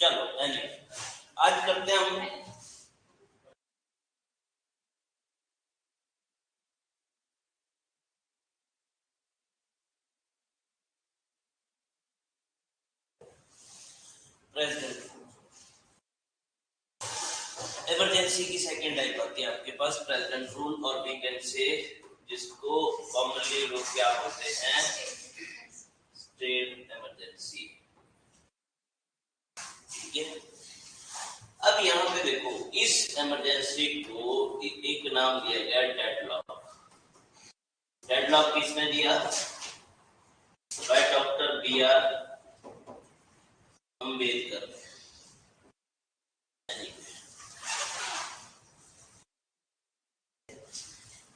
चलो आज करते हैं हम प्रेसिडेंट। इमरजेंसी की सेकेंड टाइप आती है आपके पास प्रेसिडेंट रूल, और वी कैन से जिसको कॉमनली लोग क्या बोलते हैं स्टेट इमरजेंसी। ठीक है, अब यहाँ पे देखो इस इमरजेंसी को एक नाम दिया गया डेडलॉक। डेडलॉक किसने दिया? By doctor B R. अम्बेडकर।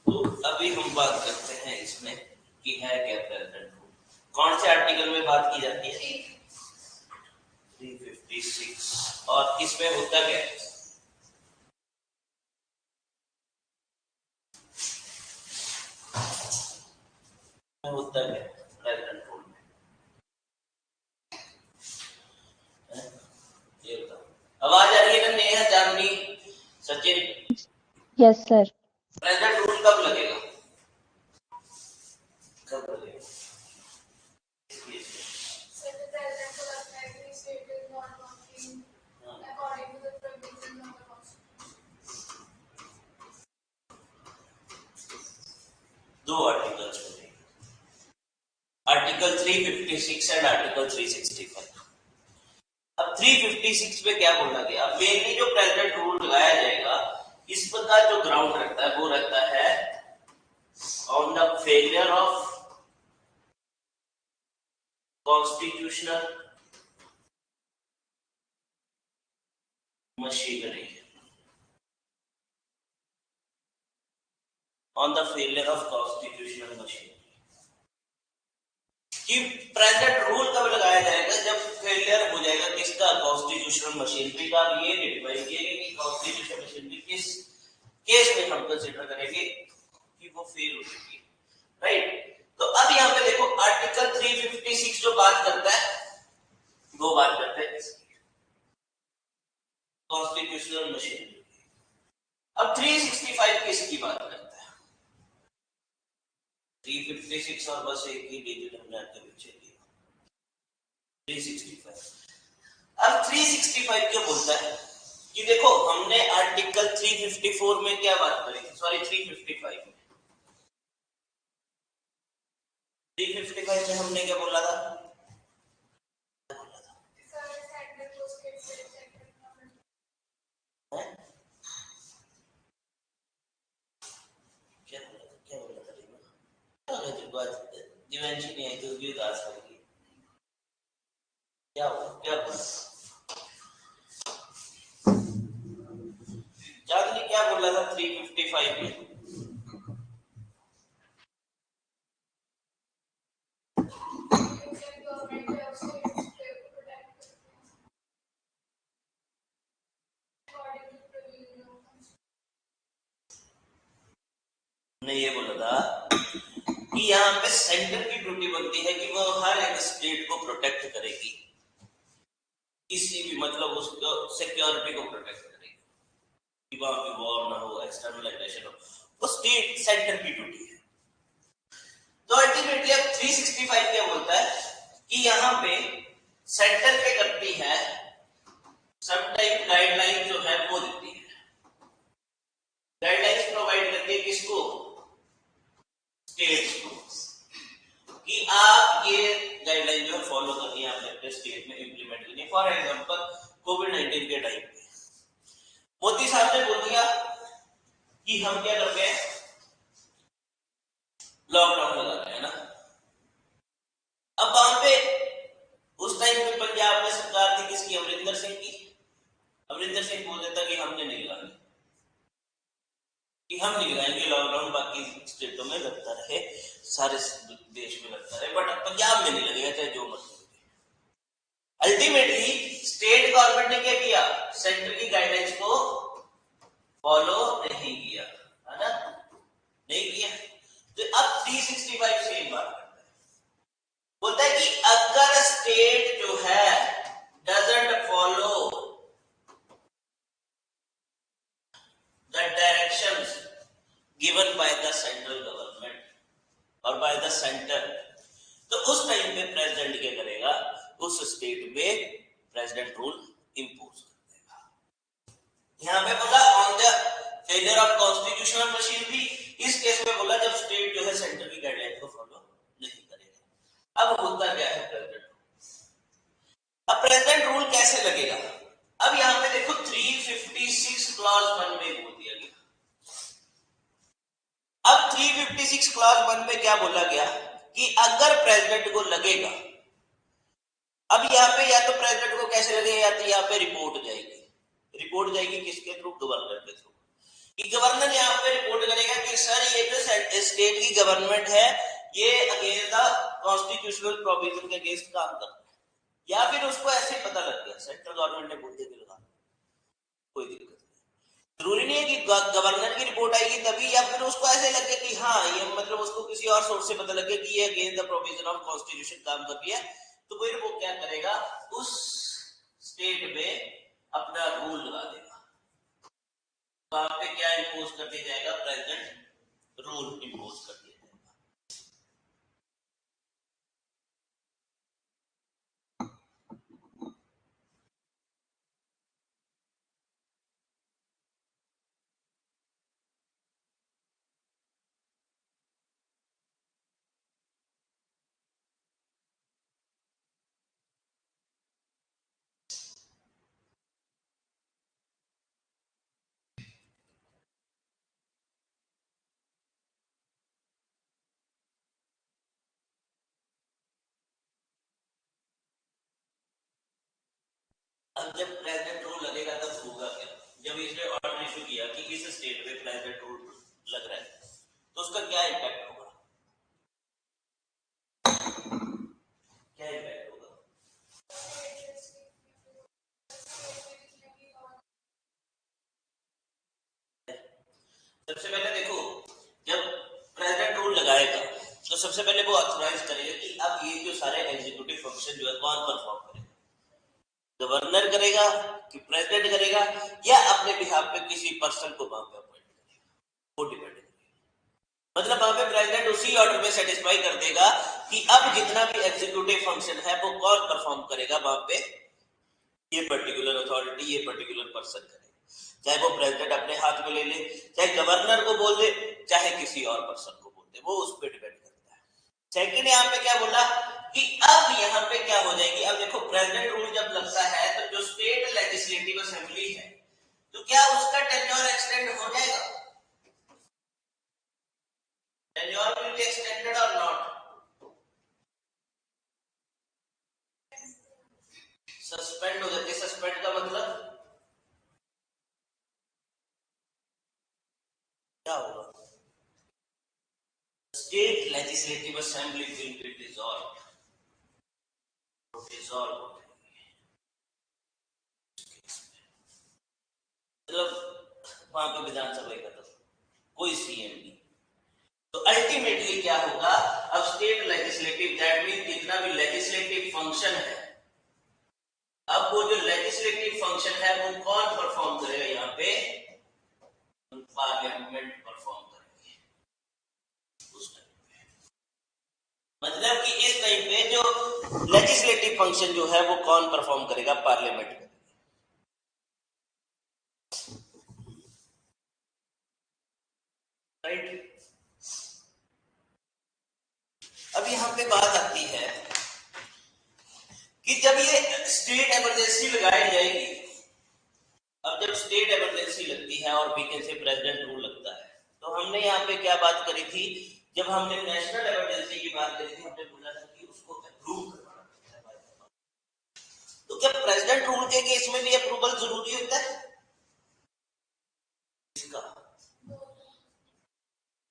तो अभी हम बात करते हैं इसमें कि है क्या प्रेसिडेंट रूल। कौन से आर्टिकल में बात की जाती है? 356। और इसमें होता क्या है? होता क्या प्रेसिडेंट रूल में? ये बताओ। आवाज आ रही है ना Neha, Chandni, Sachin? Yes sir. President rule कब लगेगा? कब लगेगा? दो आर्टिकल्स बनेंगे, आर्टिकल 356 एंड आर्टिकल 365। अब 356 में क्या बोला गया? मेनली जो प्रेसिडेंट रूल लगाया जाएगा इसका जो ग्राउंड रहता है वो रहता है on the failure of constitutional machinery, on the failure of constitutional machinery. कि प्रेसिडेंट रूल कब लगाया जाएगा? जब फेलियर हो जाएगा किसका? कॉन्स्टिट्यूशनल मशीनरी का। ये डिफाइन किया कि कॉन्स्टिट्यूशनल मशीनरी किस केस में हम कंसीडर करेंगे कि वो फेल हो चुकी है, राइट? तो अब यहाँ पे देखो आर्टिकल 356 जो बात करता है वो बात करता है कॉन्स्टिट्यूशनल मशीनरी। अब 365 किसकी बात करता है? 356 और बस एक ही डिजिट हमने आपके पीछे दिया 365। अब 365 क्या बोलता है कि देखो हमने आर्टिकल 354 में क्या बात करी, सॉरी 355 में, 355 में हमने क्या बोला था? दिव्यांशी नहीं आई तो भी उदास होगी। क्या बोला चांदनी, क्या बोला था 355 में? हमने ये बोला था कि यहाँ पे सेंटर की ड्यूटी बनती है कि वो हर एक स्टेट को प्रोटेक्ट करेगी, किसी भी मतलब उसको सिक्योरिटी को प्रोटेक्ट करेगी कि वहां पे वॉर ना हो, एक्सटर्नल एग्रेशन हो, वो स्टेट सेंटर की ड्यूटी है। तो अल्टीमेटली अब 365 क्या बोलता है कि यहाँ पे सेंटर क्या करती है, सब टाइप गाइडलाइन जो है वो देती है, गाइडलाइंस प्रोवाइड करती है किसको? स्टेट्स को, कि आप ये गाइडलाइन जो है फॉलो करनी है, आपने अपने स्टेट में इंप्लीमेंट करनी है। फॉर एग्जांपल कोविड-19 के टाइम पे मोदी साहब ने बोल दिया कि हम क्या करते हैं, लॉकडाउन लगा रहे हैं ना। अब वहां पे उस टाइम पे पंजाब में सरकार थी किसकी? अमरिंदर सिंह की। अमरिंदर सिंह बोल देता कि हमने नहीं लगानी, कि हम नहीं लगाएंगे लॉकडाउन, बाकी स्टेटों में लगता रहे, सारे देश में लगता रहे, बट पंजाब में नहीं लगेगा चाहे जो मर्जी। अल्टीमेटली स्टेट गवर्नमेंट ने क्या किया? सेंटर की गाइडलाइंस को फॉलो नहीं किया, है ना? नहीं किया। तो अब 365 सेम बात करता है, बोलता है कि अगर स्टेट जो है डजंट फॉलो स्टेट में प्रेसिडेंट रूल इंपोज कर देगा। यहाँ पे बोला on the failure of constitutional machinery, इस केस में बोला जब स्टेट जो है सेंटर की गाइडलाइन को फॉलो नहीं करेगा। अब होता क्या है प्रेसिडेंट रूल। अब प्रेसिडेंट रूल कैसे लगेगा? अब यहाँ पे देखो 356 क्लॉज 1 में बोल दिया गया। अब 356 क्लॉज 1 में क्या बोला गया कि अगर प्रेसिडेंट को लगेगा, अब यहाँ पे या तो प्रेसिडेंट को कैसे लगेगा, या तो यहाँ पे रिपोर्ट जाएगी किसके थ्रू? गवर्नर के थ्रू। कि गवर्नर यहाँ पे रिपोर्ट करेगा कि सर ये जो स्टेट की गवर्नमेंट है ये अगेंस्ट द कॉन्स्टिट्यूशनल प्रोविजन के अगेंस्ट काम कर रहा है, या फिर उसको ऐसे ही पता लग गया सेंट्रल गवर्नमेंट ने बोल दिया लगा, कोई दिक्कत नहीं। जरूरी नहीं है कि गवर्नर की रिपोर्ट आएगी तभी, या फिर उसको ऐसे लगे कि हाँ ये मतलब उसको किसी और सोर्स से पता लगे कि ये against the provision of constitution काम कर रही है, तो फिर वो क्या करेगा, उस स्टेट में अपना रूल लगा देगा। वहां पे क्या इंपोज कर दिया जाएगा? प्रेसिडेंट रूल इंपोज कर दिया जाएगा। अब जब प्रेसिडेंट रूल लगेगा तब होगा क्या? जब इसने ऑर्डर इशू किया कि इस स्टेट में प्रेसिडेंट रूल लग रहा है तो उसका क्या इम्पैक्ट होगा? क्या इम्पैक्ट होगा? सबसे पहले देखो, जब प्रेसिडेंट रूल लगाएगा तो सबसे पहले वो ऑथराइज करेगा कि अब ये जो सारे एग्जीक्यूटिव फंक्शन जो है कौन परफॉर्म करेगा, गवर्नर करेगा कि प्रेसिडेंट करेगा, या अपने बिहाफ पे किसी पर्सन को वहां पे अपॉइंट करेगा, वो डिपेंड करेगा। मतलब वहां पे प्रेसिडेंट उसी ऑर्डर में सेटिस्फाई कर देगा कि अब जितना भी एग्जीक्यूटिव फंक्शन है वो कौन परफॉर्म करेगा वहां पे, ये पर्टिकुलर अथॉरिटी, ये पर्टिकुलर पर्सन करेगा। चाहे वो प्रेसिडेंट अपने हाथ में ले ले, चाहे गवर्नर को बोल दे, चाहे किसी और पर्सन को बोल दे, वो उस पर डिपेंड करता है। सेकंड यहाँ पे क्या बोला कि अब यहाँ पे क्या हो जाएगी, अब देखो प्रेसिडेंट रूल जब लगता है तो जो स्टेट लेजिस्लेटिव असेंबली है तो क्या उसका टेन्योर एक्सटेंड हो जाएगा? टेन्योर विल बी एक्सटेंडेड और नॉट? सस्पेंड हो जाती है। सस्पेंड का मतलब क्या होगा? State legislative assembly will be dissolve मतलब वहां पे विधानसभा खत्म, कोई सीएम नहीं। तो अल्टीमेटली क्या होगा, अब स्टेट लेजिस्लेटिव, दैट मीन जितना भी लेजिस्लेटिव फंक्शन है, अब वो जो लेजिस्लेटिव फंक्शन है वो कौन परफॉर्म करेगा? यहाँ पे पार्लियामेंट परफॉर्म करेगी उस टाइम पे। मतलब कि इस टाइम पे जो लेजिस्लेटिव फंक्शन जो है वो कौन परफॉर्म करेगा? पार्लियामेंट करेगी। राइट। अब यहाँ पे बात आती है कि जब ये स्टेट इमरजेंसी लगाई जाएगी, अब जब स्टेट इमरजेंसी लगती है और बीके से प्रेसिडेंट रूल लगता है, तो हमने यहाँ पे क्या बात करी थी? जब हमने नेशनल इमरजेंसी की बात करी थी, हमने बोला था कि उसको अप्रूव करवाना पड़ता है। तो क्या प्रेसिडेंट रूल के केस में भी अप्रूवल जरूरी होता है? इसका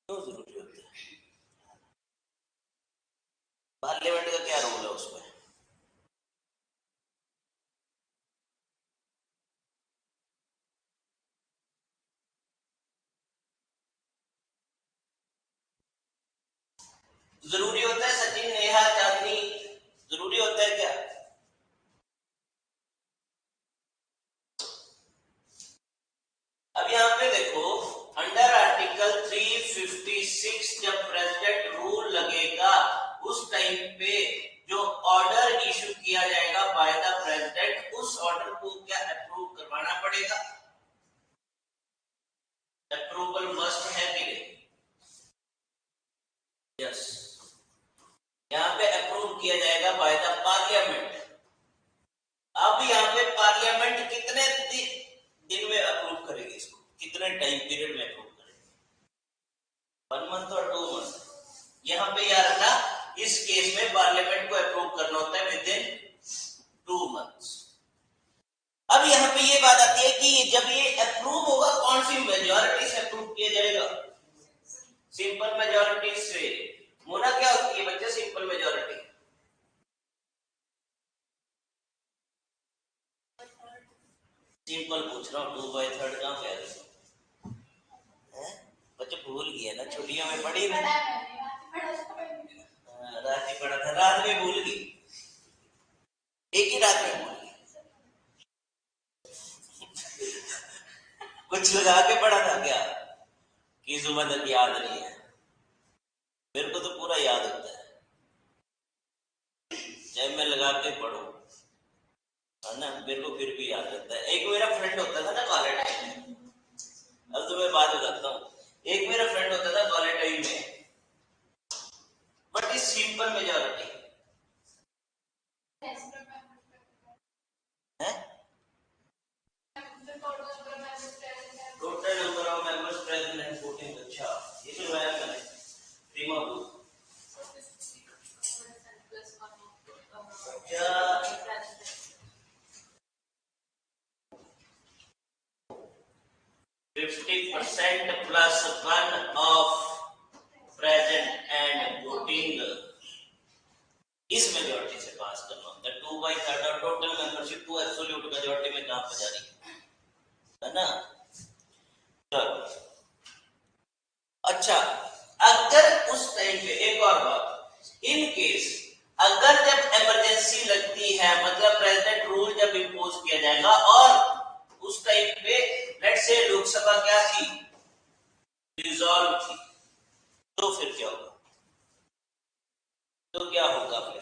क्यों जरूरी होता है? पार्लियामेंट का क्या रोल है उसमें? जरूरी होता है? सचिन, नेहा, चांदनी, जरूरी होता है क्या? अब यहाँ पे देखो, अंडर आर्टिकल 356 जब प्रेसिडेंट रूल लगेगा उस टाइम पे जो ऑर्डर इशू किया जाएगा उस ऑर्डर को क्या अप्रूव करवाना पड़ेगा, अप्रूवल मस्ट है कि नहीं? यस, यहाँ पे अप्रूव किया जाएगा बाय द पार्लियामेंट। अब यहाँ पे पार्लियामेंट कितने दिन में अप्रूव करेगी इसको, कितने टाइम पीरियड में अप्रूव करेगी, 1 मंथ और 2 मंथ। यहाँ पे यार ना इस केस में पार्लियामेंट को अप्रूव करना होता है विद इन 2 मंथ्स। अब यहाँ पे ये बात आती है कि जब ये अप्रूव होगा कौन सी मेजॉरिटी से अप्रूव किया जाएगा, सिंपल मेजॉरिटी से। मोना क्या होती है बच्चे सिंपल मेजॉरिटी? सिंपल पूछ रहा हूँ, 2/3 कहाँ पे आ गई? बच्चे भूल गया ना, छुट्टियों में पढ़ी ना, रात ही पढ़ा था, रात में भूल गई, एक ही रात में भूल गई। कुछ लगा के पढ़ा था क्या कि सुबह तक याद नहीं है? मेरे को तो पूरा याद होता है, चाहे मैं लगा के पढ़ू है ना, मेरे को फिर भी याद रहता है। एक मेरा फ्रेंड होता था ना कॉलेज में, अब तो मैं बात बताता हूँ। एक मेरा फ्रेंड होता था कॉलेज टाइम में, बट इज सिंपल मेजॉरिटी है, total number of members present and voting. अच्छा, ये तो है मैंने रीमा बुक। अच्छा, 50% plus 1 of present and voting इस मेजॉरिटी से पास करना होता है। 2/3 और total membership to absolute majority में कहां पर जा रही है ना? चलो, अच्छा, अगर उस टाइम पे एक और बात, इन केस अगर जब इमरजेंसी लगती है, मतलब प्रेसिडेंट रूल जब इंपोज किया जाएगा और उस टाइम पे लेट्स से लोकसभा क्या थी, डिसॉल्व थी, तो फिर क्या होगा? तो क्या होगा फिर?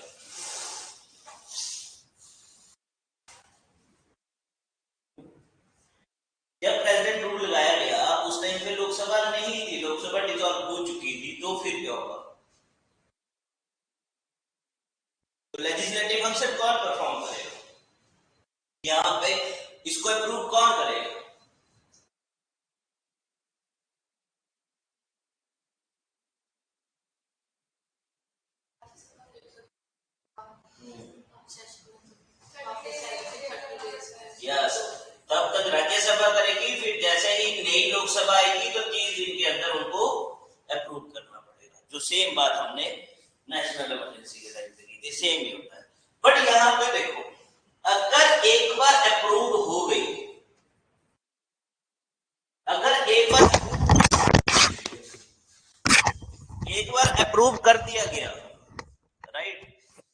जब प्रेसिडेंट रूल लगाया गया उस टाइम पे लोकसभा नहीं थी, लोकसभा डिसॉल्व हो चुकी थी, तो फिर क्या होगा? तो लेजिस्लेटिव फंक्शन कौन परफॉर्म करेगा यहाँ पे, इसको अप्रूव कौन करेगा? यस, तब तक राज्यसभा करेगी, फिर जैसे ही नई लोकसभा आएगी तो 30 दिन के अंदर उनको अप्रूव करना पड़ेगा। जो सेम बात हमने नेशनल इमरजेंसी के टाइम पे की थी, सेम ही होता है। बट यहाँ पे देखो, अगर एक बार अप्रूव हो गई, अगर एक बार अप्रूव कर दिया गया, राइट,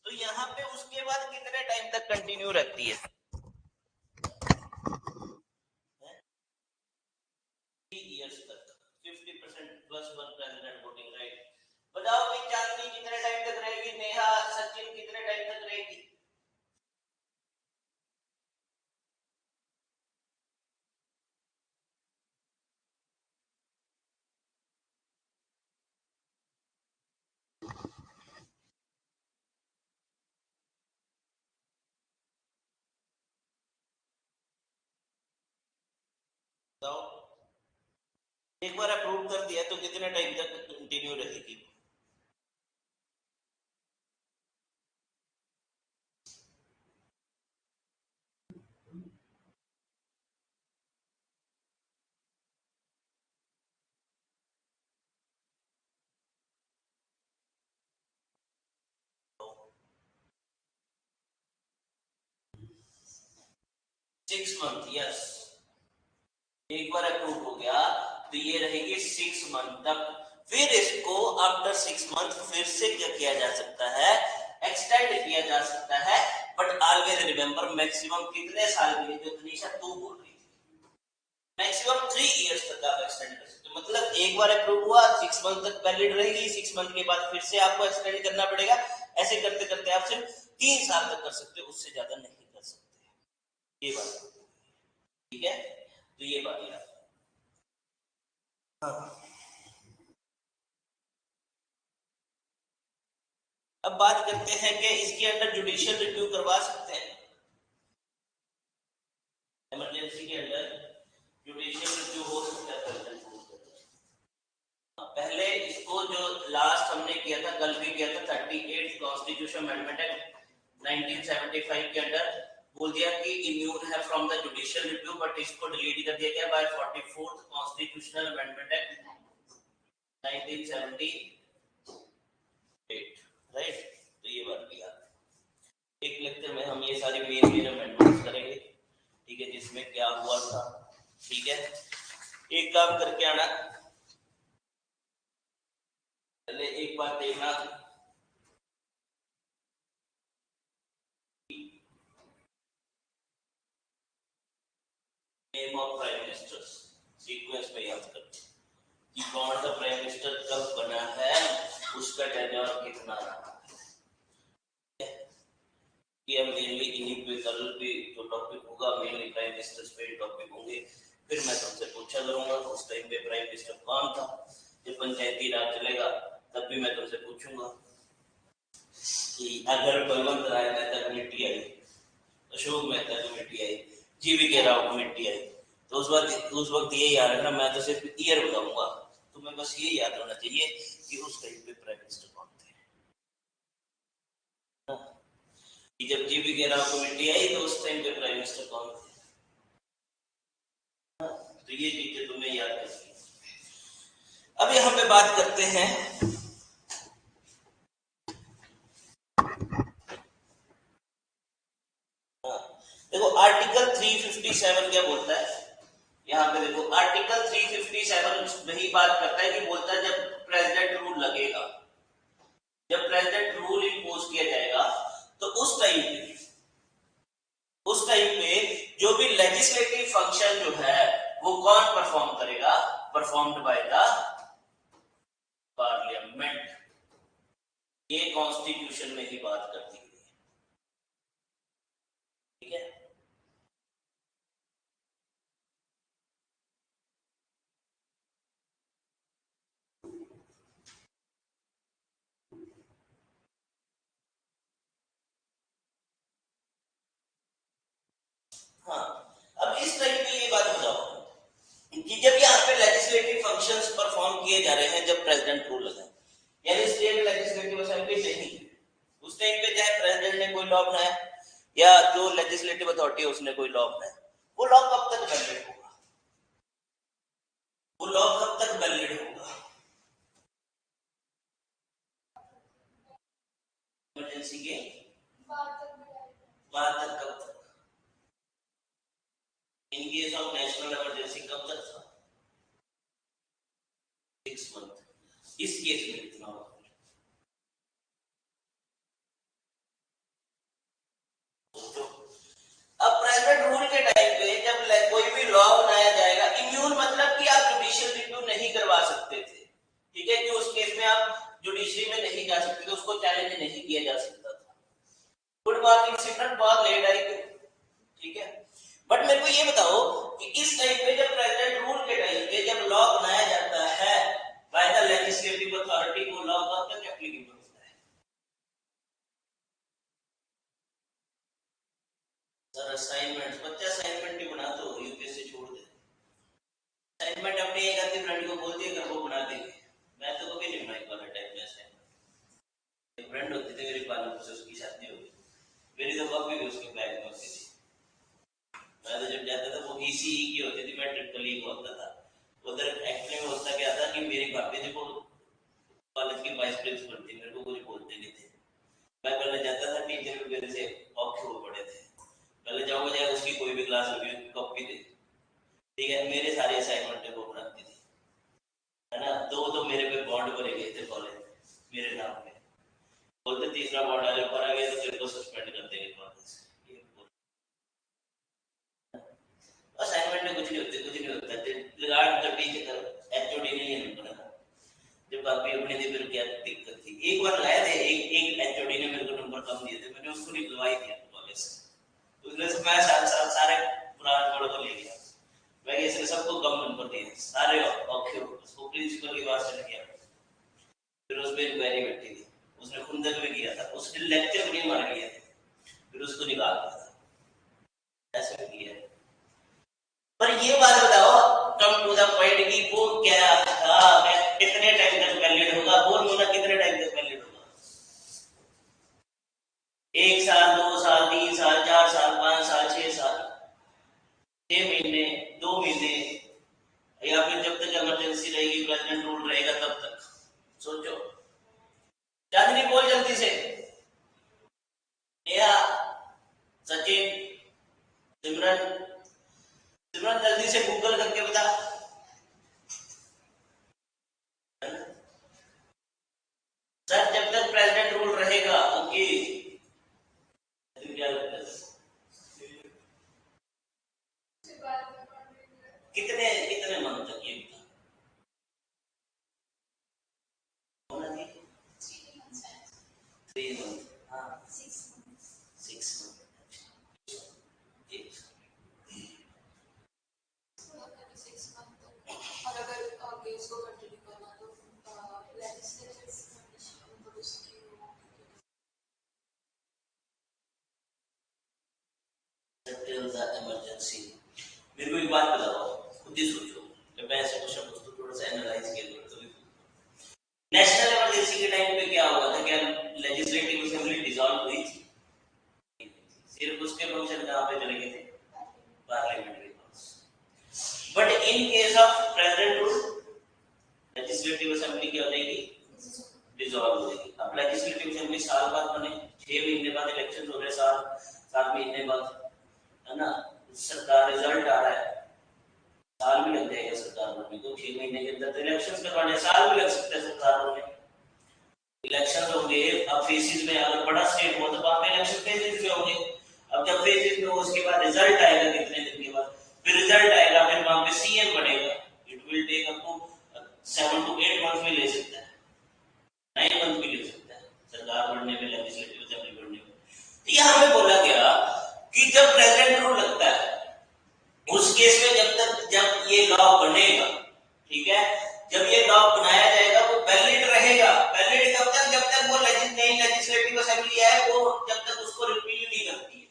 तो यहाँ पे उसके बाद कितने टाइम तक कंटिन्यू रहती है? 3 इयर्स तक, 50% प्लस 1 प्रेसिडेंट वोटिंग राइट। बताओ कि चांदनी कितने टाइम तक रहेगी, नेहा सचिन कितने टाइम तक रहेगी? बताओ, एक बार अप्रूव कर दिया तो कितने टाइम तक कंटिन्यू रहेगी? Six month, yes. एक बार अप्रूव हो गया तो ये रहेगी 6 मंथ तक। फिर इसको आफ्टर 6 मंथ फिर से क्या किया जा सकता है, एक्सटेंड किया जा सकता है। बट ऑलवेज रिमेंबर मैक्सिमम कितने साल के लिए, जो तनीषा तू बोल रही थी, मैक्सिमम 3 इयर्स तक आप एक्सटेंड कर सकते हो। मतलब एक बार अप्रूव हुआ, 6 मंथ तक वैलिड रहेगी, 6 मंथ के बाद फिर से आपको एक्सटेंड करना पड़ेगा। ऐसे करते करते आप सिर्फ 3 साल तक कर सकते हो, उससे ज्यादा नहीं कर सकते। ये बात ठीक है, तो ये बात याद। हाँ, अब बात करते हैं कि इसके अंदर जुडिशियल रिव्यू करवा सकते हैं, इमरजेंसी के अंदर जुडिशियल रिव्यू हो सकता है प्रेसिडेंट रूल के अंदर। पहले इसको जो लास्ट हमने किया था, कल भी किया था, 38 कॉन्स्टिट्यूशन अमेंडमेंट एक्ट 1975 के अंदर बोल दिया कि इम्यून है from the judicial review, but इसको डिलीट कर दिया गया by 44th constitutional amendment act 1978, right. तो ये बात भी याद, एक लेक्चर में हम ये सारी मेन अमेंडमेंट्स करेंगे, ठीक है, जिसमें क्या हुआ था। ठीक है, एक काम करके आना, पहले एक बार देखना, name of prime ministers sequence में याद करते कि कौन सा प्राइम मिनिस्टर कब बना है, उसका टेन्योर कितना रहा है। ये मेनली इन्हीं पे कल भी जो टॉपिक होगा, मेनली प्राइम मिनिस्टर्स पे टॉपिक होंगे। फिर मैं तुमसे पूछा करूंगा उस टाइम पे प्राइम मिनिस्टर कौन था। जब पंचायती राज चलेगा तब भी मैं तुमसे पूछूंगा कि अगर बलवंत राय मेहता कमेटी आई, अशोक मेहता कमेटी आई, जीवी राव कमेटी आई, तो उस वक्त ये याद रखना, मैं तो सिर्फ ईयर बताऊंगा, तुम्हें बस ये याद होना चाहिए कि उस टाइम पे प्राइम मिनिस्टर कौन थे। कि जब जीवी राव कमेटी आई तो उस टाइम पे प्राइम मिनिस्टर कौन थे, तो ये चीजें तुम्हें याद रखनी। अब यहाँ पे बात करते हैं देखो आर्टिकल 357 क्या बोलता है। यहाँ पे देखो आर्टिकल 357 वही बात करता है कि बोलता है जब प्रेसिडेंट रूल लगेगा, जब प्रेसिडेंट रूल इंपोज किया जाएगा, तो उस टाइम पे जो भी लेजिस्लेटिव फंक्शन जो है वो कौन परफॉर्म करेगा, परफॉर्म्ड बाय द पार्लियामेंट। ये कॉन्स्टिट्यूशन में ही बात करती है, ठीक है। हाँ, अब इस टाइम पे ये बात बताओ कि जब यहाँ पे लेजिस्लेटिव फंक्शंस परफॉर्म किए जा रहे हैं, जब प्रेसिडेंट रूल लगा, यानी स्टेट लेजिस्लेटिव असेंबली नहीं, उस टाइम पे चाहे प्रेसिडेंट ने कोई लॉ बनाया या जो लेजिस्लेटिव अथॉरिटी है उसने कोई लॉ बनाया, वो लॉ कब तक वैलिड होगा, वो लॉ कब तक वैलिड होगा, इमरजेंसी के बाद तक, कब तक, इन केस ऑफ नेशनल इमरजेंसी कब तक था, 6 मंथ, इस केस में कितना होगा। अब प्रेसिडेंट रूल के टाइम पे जब कोई भी लॉ बनाया जाएगा, इम्यून मतलब कि आप जुडिशियल रिव्यू नहीं करवा सकते थे, ठीक है, कि उस केस में आप जुडिशरी में नहीं जा सकते थे, उसको चैलेंज नहीं किया जा सकता था। गुड मॉर्निंग सिमरन, बहुत लेट आई, ठीक है। बट मेरे को ये बताओ कि इस टाइम पे जब प्रेसिडेंट रूल के टाइम पे जब लॉ बनाया जाता है बाय द लेजिस्लेटिव अथॉरिटी, वो लॉ कब तक एप्लीकेबल होता है। सर असाइनमेंट, बच्चा असाइनमेंट भी बना दो, यूपीएससी छोड़ दे, असाइनमेंट अपनी एक आधी फ्रेंड को बोल दिया कर वो बना देंगे, मैं तो कभी नहीं बनाई कॉलेज टाइम में असाइनमेंट। एक फ्रेंड होती थी मेरी कॉलेज से, उसकी शादी हो गई, मेरी तो कॉपी भी उसके बैग में होती थी, मैं तो जब जाता था वो ईसीई की होती थी, मैं ट्रिपल ई को होता था। उधर एक्चुअली में होता क्या था कि मेरी भाभी देखो कॉलेज की वाइस प्रिंसिपल थी, मेरे को कुछ बोलते नहीं थे, मैं पहले जाता था, टीचर मेरे से औखे हो पड़े थे, पहले जाओ जाए उसकी कोई भी क्लास होगी कॉपी दे, ठीक है, मेरे सारे असाइनमेंट वो बनाती थी, है ना। दो तो मेरे पे बॉन्ड भरे गए थे कॉलेज में मेरे नाम पे, बोलते तीसरा बॉन्ड अगर भरा गया तो तेरे को सस्पेंड कर देंगे कॉलेज से। असाइनमेंट में कुछ नहीं होता, रिगार्ड द टीचर, एचओडी ने ये नंबर रखा, जब काफी अपने थे फिर क्या दिक्कत थी, एक बार लाया थे, एक एचओडी ने मेरे को नंबर कम दिए थे, मैंने उसको निकलवा ही दिया कॉलेज से, उसने मैं सारे होते हैं सारे औखे उसको प्रिंसिपल के पास चले गया, फिर उस पर इंक्वायरी बैठी थी, उसने खुंदक में किया था, उसने लेक्चर भी मार लिया, फिर उसको निकाल दिया था, ऐसे भी किया। पर ये बात बताओ, कम टू द पॉइंट की वो क्या था, कितने टाइम तक वैलिड होगा, बोल होना कितने टाइम तक वैलिड होगा? 1 साल, 2 साल, 3 साल, 4 साल, 5 साल, 6 साल, 6 महीने, 2 महीने, या फिर जब तक इमरजेंसी रहेगी, प्रेसिडेंट रूल रहेगा तब तक। सोचो, चांदनी बोल जल्दी से, नेहा, सचिन, सिमरन, सिमरन जल्दी से गूगल करके बता। सर जब तक प्रेसिडेंट रूल रहेगा, ओके, क्या लगता है कितने कितने मंथ तक ये बता? 3 मंथ, हाँ 6 मंथ। और अगर केस को कंटिन्यू करना तो लेजिस्लेचर इमरजेंसी। मेरे को एक बात बताओ, खुद ही सोचो, जब मैं ऐसे क्वेश्चन पूछता थोड़ा सा एनालाइज किया तो नेशनल इमरजेंसी के टाइम पे क्या हुआ था? क्या लेजिस्लेटिव असेंबली डिसॉल्व हुई थी? सिर्फ उसके फंक्शन कहाँ पे चले गए थे? Parliamentary house. But in case of president rule, legislative assembly क्या हो जाएगी? डिसॉल्व हो जाएगी। अब लेजिस्लेटिव असेंबली साल बाद बने, 6 महीने बाद इलेक्शन हो रहे, 7 महीने बाद, है ना, सरकार रिजल्ट आ रहा है, साल भी लग जाएगा सरकार बनने को, 6 महीने के अंदर तो इलेक्शन करवाने, साल भी लग सकता है सरकार बनने। इलेक्शन होंगे, अब फेजेस में, अगर बड़ा स्टेट हो तो वहां पे इलेक्शन फेजेस में होंगे। अब जब फेजेस में हो, उसके बाद रिजल्ट आएगा कितने दिन के बाद, फिर रिजल्ट आएगा, फिर वहां पे सीएम बनेगा। It will take up to 7 to 8 month भी ले सकता है, 9 मंथ भी ले सकता है सरकार बनने में, लेजिस्लेटिव असेंबली बनने में। तो यहाँ पे बोला गया कि जब प्रेसिडेंट रूल लगता है, उस केस में जब ये लॉ बनेगा, ठीक है, जब ये लॉ बनाया जाएगा वो वैलिड रहेगा। वैलिड कब तक? जब तक वो नई लेजिस्लेटिव असेंबली है, वो जब तक उसको रिपील नहीं करती है,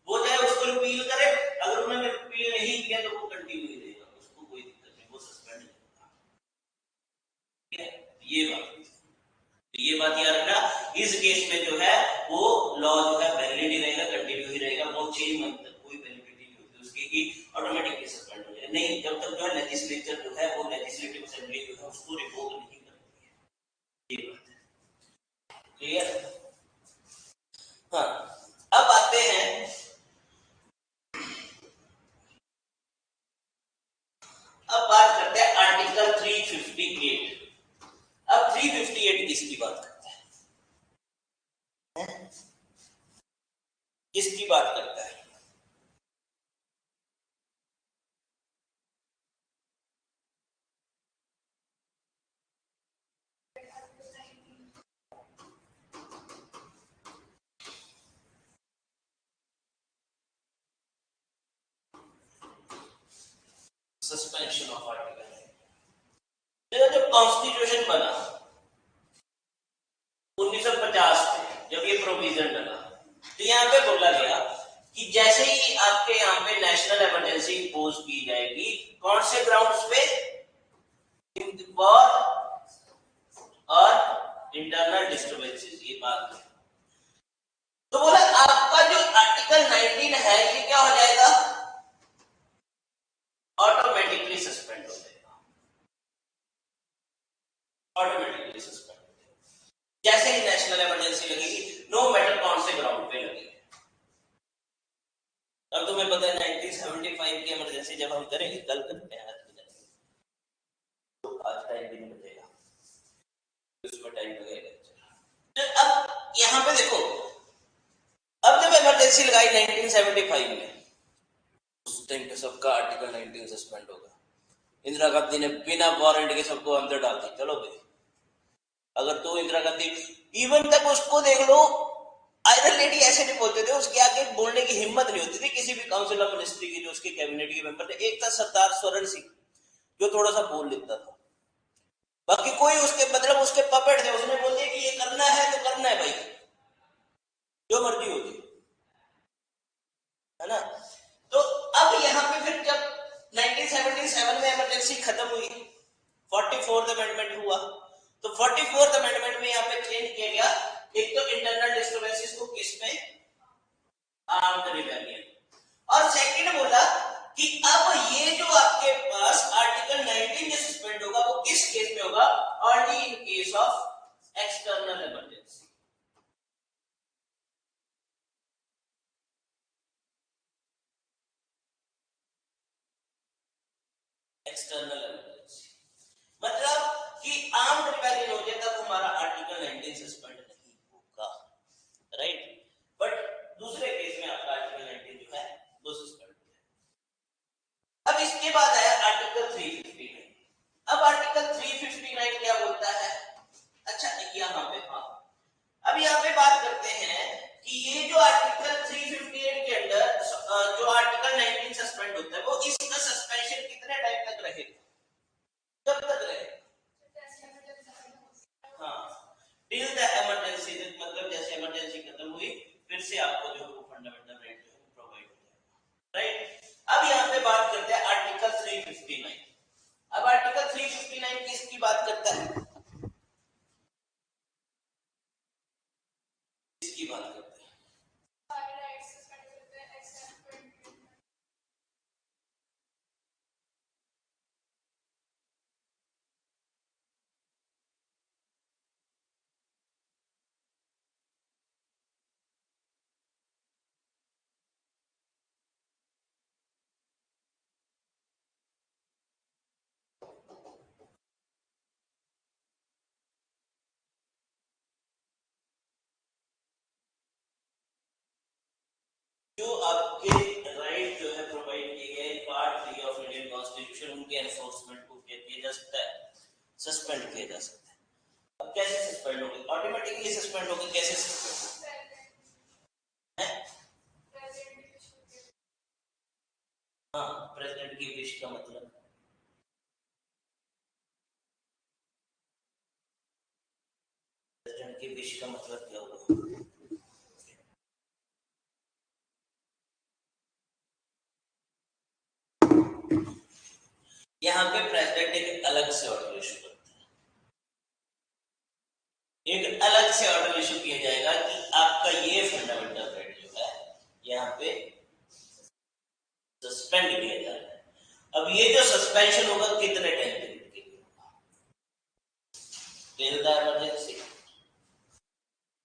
वो चाहे उसको रिपील करे, अगर उन्होंने रिपील नहीं किया तो वो कंटिन्यू रहेगा, उसको कोई दिक्कत नहीं, वो सस्पेंड नहीं होगा। ठीक है, ये बात याद रखना। इस केस में जो है वो लॉ जो है वैलिड ही रहेगा, कंटिन्यू ही रहेगा, वो 6 मंथ तक कोई वैलिडिटी नहीं होती उसकी कि ऑटोमेटिकली सस्पेंड हो जाए, नहीं, जब तक जो है लेजिस्लेचर जो है वो लेजिस्लेटिव असेंबली जो है उसको रिवोक नहीं करती है। ये बात है, क्लियर? हाँ, अब आते हैं, अब बात करते हैं आर्टिकल 358। अब 358 किसकी बात करता है? किसकी बात करता है? Suspension of article. जब कॉन्स्टिट्यूशन बना 1950 में, जब ये प्रोविजन डला, तो यहाँ पे बोला गया कि जैसे ही आपके यहाँ पे नेशनल इमरजेंसी इम्पोज की जाएगी, कौन से ग्राउंड्स पे? वॉर और इंटरनल डिस्टर्बेंसेस, ये बात है। तो बोला आपका जो आर्टिकल 19 है ये क्या हो जाएगा? ऑटोमेटिकली सस्पेंड हो जाएगा, ऑटोमेटिकली सस्पेंड हो जाएगा जैसे ही नेशनल इमरजेंसी लगेगी, नो मैटर कौन से ग्राउंड पे लगेगी। अब तुम्हें पता है 1975 की इमरजेंसी जब हम करेंगे, कल करते हैं, तो आज टाइम भी नहीं बचेगा, उसमें टाइम लगेगा। तो अब यहाँ पे देखो, अब जब इमरजेंसी लगाई 1975 में, उस टाइम पे सबका आर्टिकल 19 सस्पेंड होगा। इंदिरा गांधी ने बिना वारंट के सबको अंदर डाल दी, चलो भाई, अगर तो इंदिरा गांधी इवन तक उसको देख लो, आयरन लेडी ऐसे नहीं बोलते थे, उसके आगे बोलने की हिम्मत नहीं होती थी किसी भी काउंसिल ऑफ मिनिस्ट्री की, जो उसके कैबिनेट के मेंबर थे। एक था सरदार स्वरण सिंह, जो थोड़ा सा बोल लेता था, बाकी कोई उसके मतलब उसके पपेट थे, उसने बोल दिया कि ये करना है तो करना है भाई, जो मर्जी हो जाए, है ना। तो अब यहाँ पे फिर जब 1977 में इमरजेंसी खत्म हुई, 44th अमेंडमेंट हुआ, तो 44th अमेंडमेंट में यहाँ पे चेंज किया गया, एक तो इंटरनल डिस्टर्बेंसेस को किसमें, आर्म्ड रिबेलियन, और सेकंड बोला कि अब ये जो आपके पास आर्टिकल 19 जो सस्पेंड होगा वो किस केस में होगा, only in case of external emergency. External emergency मतलब कि आर्म्ड रिबेलियन हो जाए तब हमारा आर्टिकल 19 सस्पेंड नहीं होगा, राइट। बट दूसरे केस में आपका आर्टिकल 19 जो है वो सस्पेंड हो जाए। अब इसके बाद आया आर्टिकल 359। अब आर्टिकल 359 क्या बोलता है, अच्छा यहाँ पे, हाँ अब यहाँ पे बात करते हैं कि ये जो आर्टिकल 358 के अंदर जो आर्टिकल 19 सस्पेंड होता है वो इसका सस्पेंशन कितने टाइम तक रहेगा, कब तक रहेगा, हाँ टिल द इमरजेंसी, मतलब जैसे इमरजेंसी खत्म हुई फिर से आपको जो फंडामेंटल राइट जो है प्रोवाइड हो जाएगा, राइट। अब यहाँ पे बात करते हैं आर्टिकल 359। अब आर्टिकल 359 किसकी बात करता है, किसकी बात करता है, जो आपके राइट जो है प्रोवाइड किए गए पार्ट 3 ऑफ इंडियन कॉन्स्टिट्यूशन, उनके एनफोर्समेंट को किया जा सकता है, सस्पेंड किया जा सकता है। अब कैसे सस्पेंड होगी, ऑटोमेटिकली सस्पेंड होगी, कैसे सस्पेंड है, हाँ प्रेसिडेंट की विश का मतलब, प्रेसिडेंट की विश का मतलब क्या होगा, यहाँ पे प्रेसिडेंट एक अलग से ऑर्डर इशू करता है, एक अलग से ऑर्डर इशू किया जाएगा कि आपका ये फंडामेंटल राइट जो है यहाँ पे सस्पेंड किया जा रहा है। अब ये जो सस्पेंशन होगा कितने टाइम के लिए होगा, टिल द इमरजेंसी,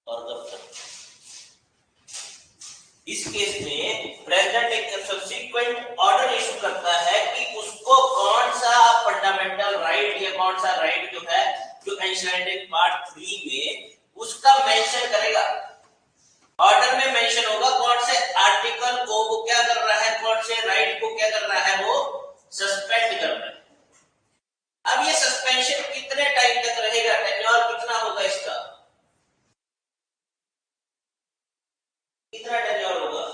और कब तक, इस केस में प्रेसिडेंट एक सब्सिक्वेंट ऑर्डर इशू करता है कि उसको कौन सा फंडामेंटल राइट या कौन सा राइट जो है जो एनश्राइंड इन पार्ट 3 में उसका मेंशन करेगा, ऑर्डर में मेंशन होगा कौन से आर्टिकल को वो क्या कर रहा है, कौन से राइट को क्या कर रहा है, वो सस्पेंड कर रहा है। अब ये सस्पेंशन कितने टाइम तक रहेगा, टेन्योर कितना होगा इसका, कितना टेन्योर होगा,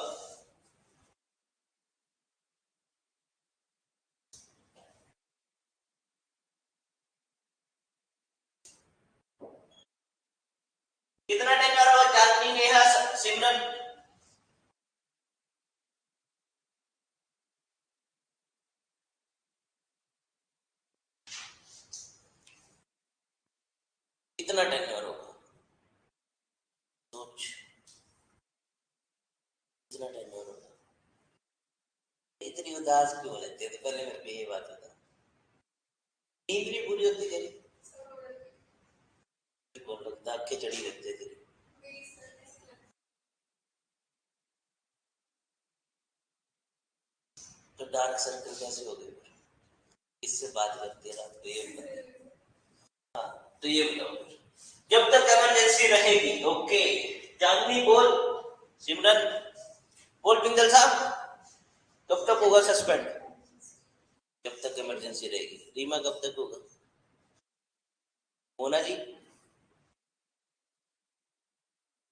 कितना टेन्योर होगा, चांदनी, नेहा, सिमरन, कितना टेन्योर होगा, सोच कितना टेन्योर होगा। इतनी उदास क्यों लगते थे, पहले मेरे पे ये बात बता, नींद नहीं पूरी होती तेरी, बोल लगता आंखें चढ़ी रहते थे, तो डार्क सर्कल कैसे हो गए, इससे बात करते हैं रात को, ये बताओ, हाँ तो ये बताओ, जब तक इमरजेंसी रहेगी, ओके चांदनी बोल, सिमरन बोल, पिंगल साहब कब तक होगा सस्पेंड, जब तक इमरजेंसी रहेगी, रीमा कब तक होगा, मोना जी,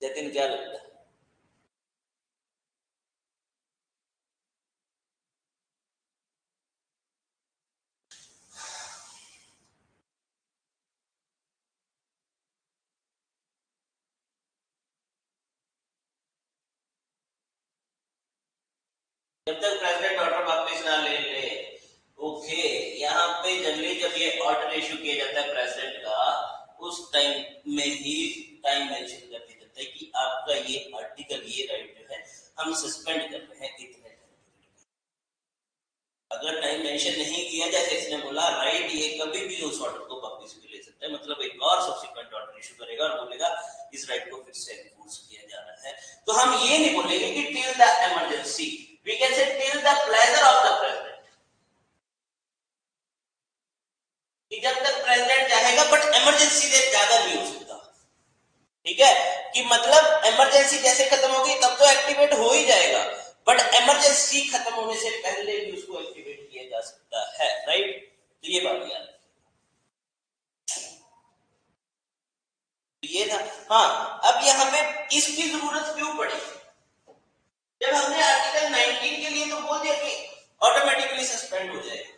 जतिन क्या लगता है, जब तक प्रेसिडेंट ऑर्डर वापस ना ले ले। ओके, यहाँ पे जनरली जब ये ऑर्डर इशू किया जाता है प्रेसिडेंट का, उस टाइम में ही टाइम मेंशन कर दिया जाता है कि आपका ये आर्टिकल, ये राइट जो है हम सस्पेंड कर रहे हैं इतने टाइम। अगर टाइम मेंशन नहीं किया, जैसे इसने बोला राइट, ये कभी भी उस ऑर्डर को वापस भी ले सकता है, मतलब एक और सब्सिक्वेंट ऑर्डर इशू करेगा और बोलेगा इस राइट को फिर से एनफोर्स किया जा रहा है। तो हम ये नहीं बोलेंगे कि till the emergency, we can say till the pleasure of the president, कि जब तक प्रेसिडेंट चाहेगा, बट इमरजेंसी से ज्यादा नहीं हो सकता। ठीक है, कि मतलब इमरजेंसी जैसे खत्म होगी तब तो एक्टिवेट हो ही जाएगा, बट इमरजेंसी खत्म होने से पहले भी उसको एक्टिवेट किया जा सकता है, राइट। तो ये बात याद, ये था। हाँ, अब यहाँ पे इसकी जरूरत क्यों पड़ी? जब हमने आर्टिकल 19 के लिए तो बोल दिया कि ऑटोमेटिकली सस्पेंड हो जाएगा,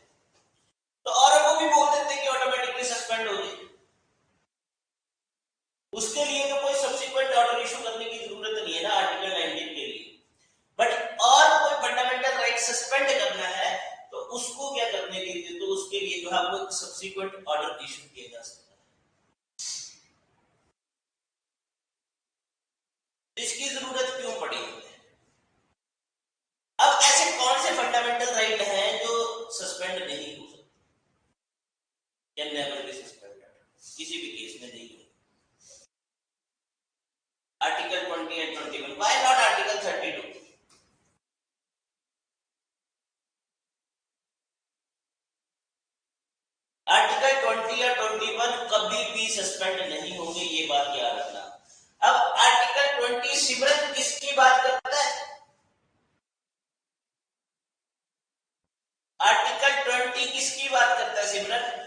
तो और को भी बोल देते कि ऑटोमेटिकली सस्पेंड हो जाए, उसके लिए तो कोई सब्सिक्वेंट ऑर्डर इशू करने की जरूरत नहीं है ना आर्टिकल 19 के लिए। बट और कोई फंडामेंटल राइट सस्पेंड करना है तो उसको क्या करने के लिए, तो उसके लिए जो है वो सब्सिक्वेंट ऑर्डर इशू किया जा सकता है। इसकी जरूरत क्यों पड़ी? अब ऐसे कौन से फंडामेंटल राइट हैं जो सस्पेंड नहीं हो सकते, कैन नेवर बी सस्पेंडेड, किसी भी केस में नहीं हो? Article 20 and 21, why not article 32? Article 20 या 21 कभी भी सस्पेंड नहीं होंगे, ये बात याद रखना। अब आर्टिकल 20 सिमरन किसकी बात करता है? आर्टिकल 20 किसकी बात करता है सिमरन?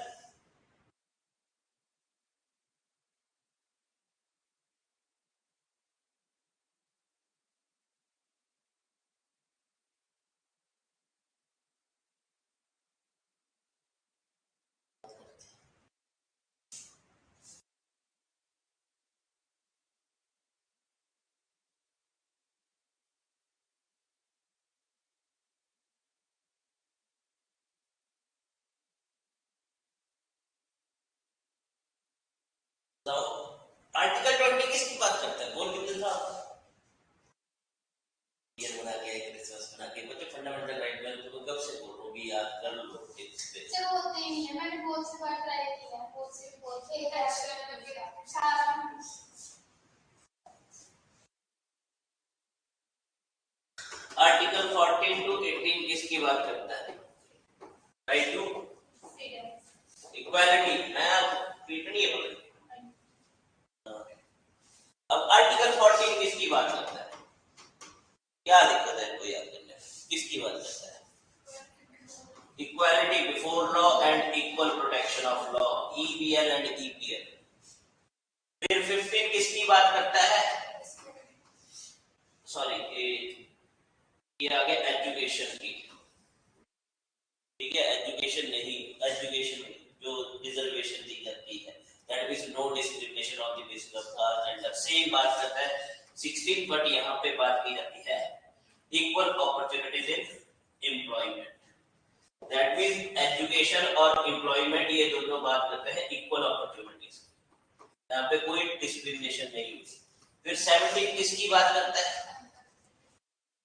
आर्टिकल 20 किसकी बात करता है? बोल कितने साहब ये बना के एक रिसर्च बना के बच्चे फंडामेंटल राइट में तो कब से बोल रहा हूं भी याद कर लो। सर होते ही नहीं है, मैंने बहुत सी बार ट्राई किया है, बहुत सी बहुत एक सारा आर्टिकल 14 टू 18 किसकी बात करता है? राइट टू इक्वालिटी, मैं पीटनी है पकड़। अब आर्टिकल 14 किसकी बात करता है? क्या दिक्कत है कोई याद करने में? किसकी बात करता है? Equality before law and equal protection of law, EBL and EPL. फिर 15 किसकी बात करता है? सॉरी, ये आगे एजुकेशन की। ठीक है, एजुकेशन नहीं, एजुकेशन जो रिजर्वेशन दी जाती है, that means no discrimination on the basis of caste gender, same बात करता है 16, बट यहाँ पे बात की जाती है equal opportunities in employment. That means education और एम्प्लॉयमेंट ये दोनों बात करते हैं इक्वल अपॉर्चुनिटीज, यहाँ पे कोई डिस्क्रिमिनेशन नहीं हुई। फिर 17 किसकी बात करता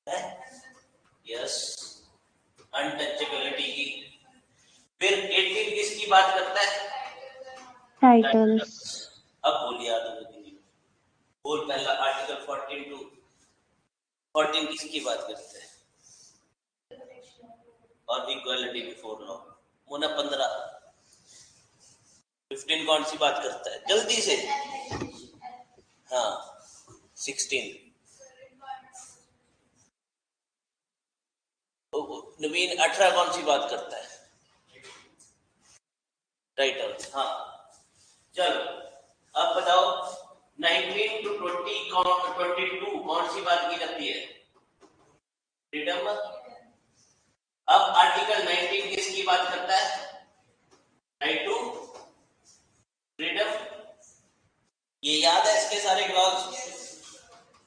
है? यस, अनटचेबिलिटी की। फिर 18 किसकी बात करता है? टाइटल्स। अब बोलिए याद हो तो बोल, पहला आर्टिकल 14 टू 14 किसकी बात करता है? और इक्वालिटी बिफोर लॉ। मोना 15 15 कौन सी बात करता है? जल्दी से। हाँ 16 नवीन 18 कौन सी बात करता है? टाइटल्स। हाँ चलो अब बताओ 19 टू 22 कौन सी बात की जाती है? फ्रीडम। अब आर्टिकल 19 किसकी बात करता है? Right to freedom. ये याद है इसके सारे क्लॉज?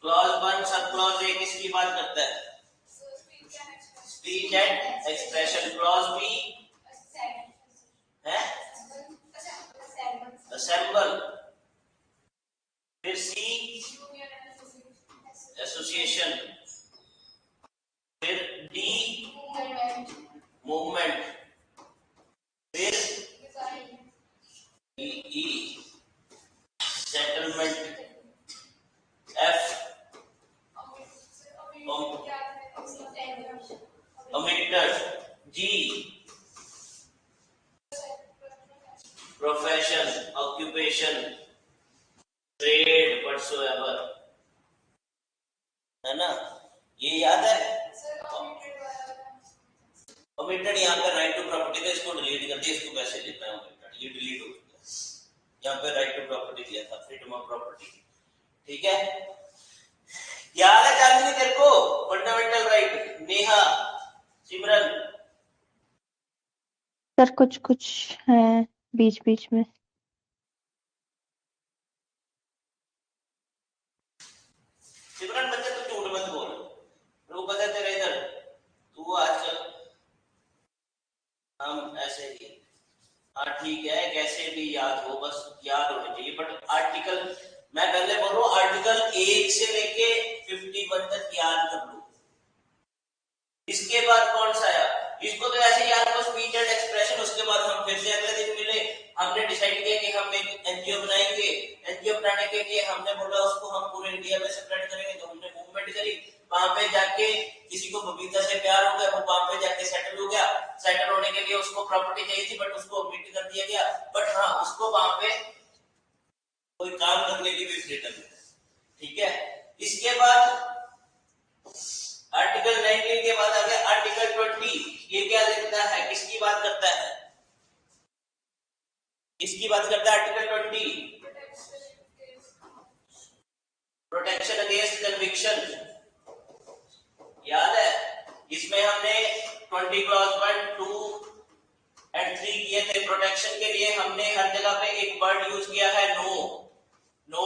क्लॉज 1 सब क्लॉज 1 किसकी बात करता है? Speech and expression. Clause B है असेंबल। फिर सी एसोसिएशन। फिर डी मूवमेंट। फिर E settlement. F omitted। G profession occupation trade whatsoever, है ना? ये याद है? ओमिटेड यहाँ पे राइट टू प्रॉपर्टी का, इसको डिलीट कर दिया, इसको वैसे लिखना है ओमिटेड, ये डिलीट हो गया। यहाँ पे राइट टू प्रॉपर्टी दिया था, फ्रीडम ऑफ प्रॉपर्टी। ठीक है, याद है चांदनी तेरे को फंडामेंटल राइट? नेहा, सिमरन, सर कुछ कुछ है बीच बीच में। सिमरन बच्चा तू झूठ मत बोल, लोग पता तेरे इधर तू आजकल हम ऐसे ही। हाँ ठीक है, कैसे भी याद हो, बस याद होने चाहिए। बट आर्टिकल मैं पहले बोल रहा हूँ, आर्टिकल 1 से लेके 51 तक याद कर लो। इसके बाद कौन सा आया? इसको तो ऐसे याद करो, स्पीच एंड एक्सप्रेशन। उसके बाद हम फिर से अगले दिन मिले, हमने डिसाइड किया कि हम एक एनजीओ बनाएंगे। एनजीओ बनाने के लिए हमने बोला उसको हम पूरे इंडिया में सेपरेट करेंगे, तो हमने मूवमेंट करी। वहां पे जाके किसी को बबीता से प्यार हो गया, वो वहां पे जाके सेटल हो गया। सेटल होने के लिए उसको प्रॉपर्टी चाहिए थी, बट उसको ओमिट कर दिया गया। बट हाँ, उसको वहां पे कोई काम करने की भी फ्रीडम है। ठीक है, इसके बाद आर्टिकल 19 के बाद आ गया आर्टिकल 20। ये क्या लिखता है, किसकी बात करता है? किसकी बात करता है आर्टिकल 20? Protection against conviction. याद है? इसमें हमने 20 क्लॉज 1, 2 एंड 3 किए थे। प्रोटेक्शन के लिए हमने हर जगह पे एक वर्ड यूज किया है, नो नो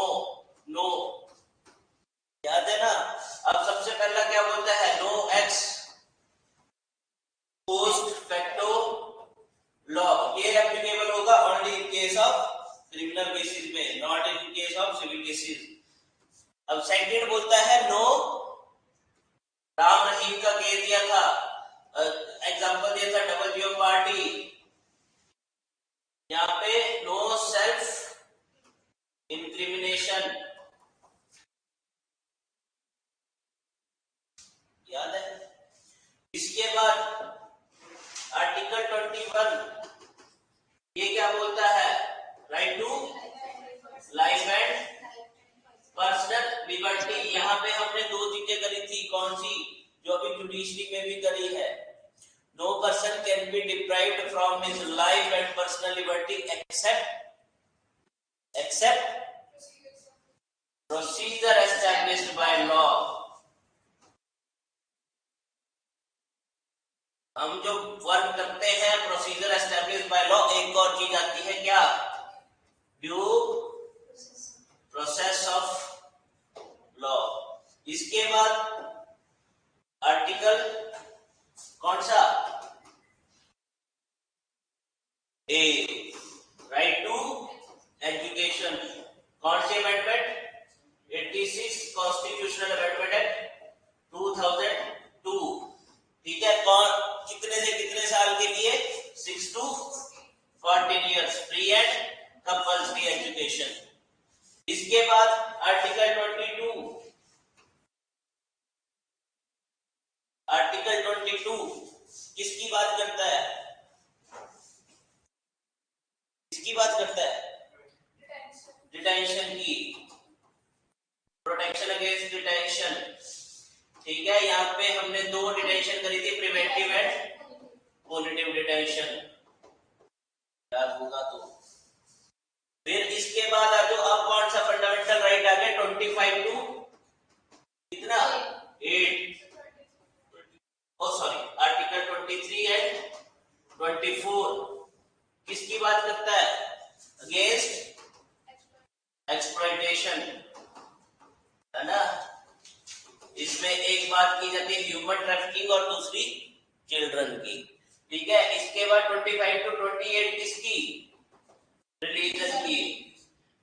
नो। याद है ना? अब सबसे पहला क्या बोलता है? No ex post facto law. ये एप्लीकेबल होगा only in case of criminal cases में, not in case of civil cases. अब सेकंड बोलता है नो, राम रहीम का केस दिया था, एग्जांपल दिया था डबल जीओ पार्टी। यहाँ पे नो सेल्फ इंक्रिमिनेशन। याद है? इसके बाद आर्टिकल 21, ये क्या बोलता है? Right to life and personal liberty. यहाँ पे हमने दो चीजें करी थी, कौन सी? जो अभी जुडिशरी में भी करी है। No person can be deprived from his life and personal liberty except procedure established by law. हम जो वर्क करते हैं प्रोसीजर एस्टैब्लिश्ड बाय लॉ। एक और चीज आती है क्या? Due process of law. इसके बाद आर्टिकल कौन सा? ए, राइट टू एजुकेशन। कौन सी अमेंडमेंट? 86 constitutional amendment act 2002। ठीक है, कौन कितने से कितने साल के लिए? 6 to 14 years free and compulsory education. इसके बाद आर्टिकल 22, आर्टिकल 22 किसकी बात करता है? किसकी बात करता है? डिटेंशन की, प्रोटेक्शन अगेंस्ट डिटेंशन। ठीक है, यहाँ पे हमने दो डिटेंशन करी थी, प्रिवेंटिव एंड पॉजिटिव डिटेंशन। याद होगा तो। फिर इसके बाद आ जाओ, अब कौन सा फंडामेंटल राइट आ गया? 25 टू कितना? 8। ओ सॉरी, आर्टिकल 23 एंड 24 किसकी बात करता है? अगेंस्ट एक्सप्लॉइटेशन, है ना? इसमें एक बात की जाती है ह्यूमन ट्रैफिकिंग और दूसरी बाद 25 to 28 किसकी, रिलीजन की,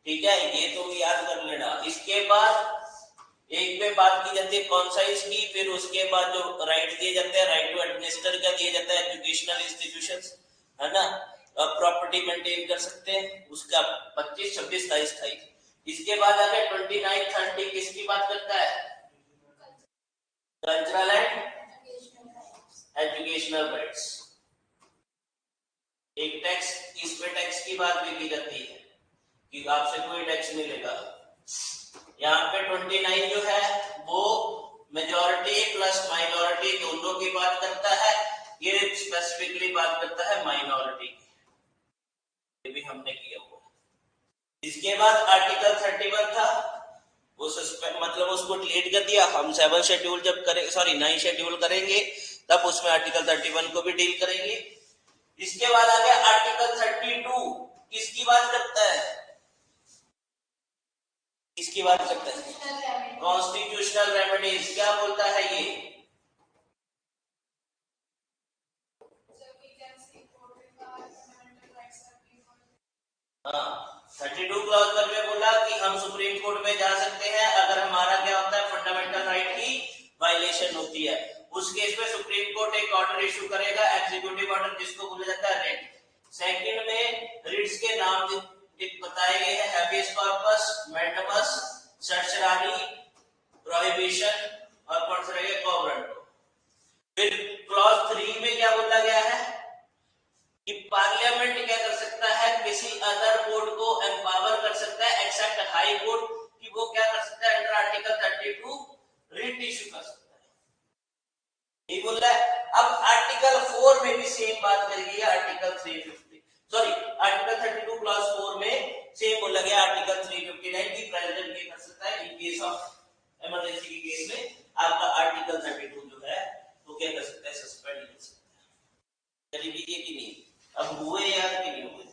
ठीक है, ये तो याद कर लेना। इसके बाद एक पे बात की जाती है कॉन्साइज की, फिर उसके बाद जो राइट दिए जाते हैं, राइट टू एडमिनिस्टर का दिया जाता है, एजुकेशनल इंस्टीट्यूशंस, है ना, प्रॉपर्टी मेंटेन कर सकते हैं, उसका 25, 26, 27, 28। इसके बाद आगे 29, 30 किसकी बात करता है, कल्चरल एंड एजुकेशनल राइट्स। एक टैक्स, इस पे टैक्स की बात भी की जाती है कि आपसे कोई टैक्स नहीं लेगा। यहाँ पे 29 जो है वो मेजॉरिटी प्लस माइनॉरिटी दोनों की बात करता है, ये स्पेसिफिकली बात करता है माइनॉरिटी की, ये भी हमने किया हुआ। इसके बाद आर्टिकल 31 था, वो मतलब उसको डिलीट कर दिया। हम 7 शेड्यूल जब करें, सॉरी 9 शेड्यूल करेंगे तब उसमें आर्टिकल 31 को भी डील करेंगे। इसके बाद आ गया आर्टिकल 32, किसकी बात करता है, किसकी बात करता है, कॉन्स्टिट्यूशनल रेमेडीज। क्या बोलता है ये, हाँ 32 क्लॉज पर में बोला कि हम सुप्रीम कोर्ट में जा सकते हैं अगर हमारा क्या होता है, फंडामेंटल राइट की वायलेशन होती है। उस केस में सुप्रीम कोर्ट एक ऑर्डर इशू करेगा, एग्जीक्यूटिव ऑर्डर, जिसको बोला जाता है रिट। सेकंड में रिट्स के नाम बताए गए हैं, हैबियस कॉर्पस, मैंडमस, सर्चरारी, प्रोहिबिशन और कौन सा रहेगा, कॉवरेंटो। फिर क्लॉज 3 में क्या बोला गया है कि पार्लियामेंट क्या कर सकता है, किसी अदर कोर्ट को एम्पावर कर सकता है एक्सेप्ट हाई कोर्ट, कि वो क्या कर सकता है, अंडर आर्टिकल 32 रिट इशू कर सकता है, ये बोल रहा है। अब आर्टिकल 4 में भी सेम बात करी गई है, आर्टिकल 350, सॉरी आर्टिकल 32 क्लॉज 4 में सेम बोला गया आर्टिकल 359 की प्रेसिडेंट ये कर सकता है इन केस ऑफ इमरजेंसी के केस में। आपका आर्टिकल 32 जो है वो क्या कर सकता है, सस्पेंड कर सकता है। चलिए कीजिए कि नहीं, अब हुए याद कि नहीं हुए,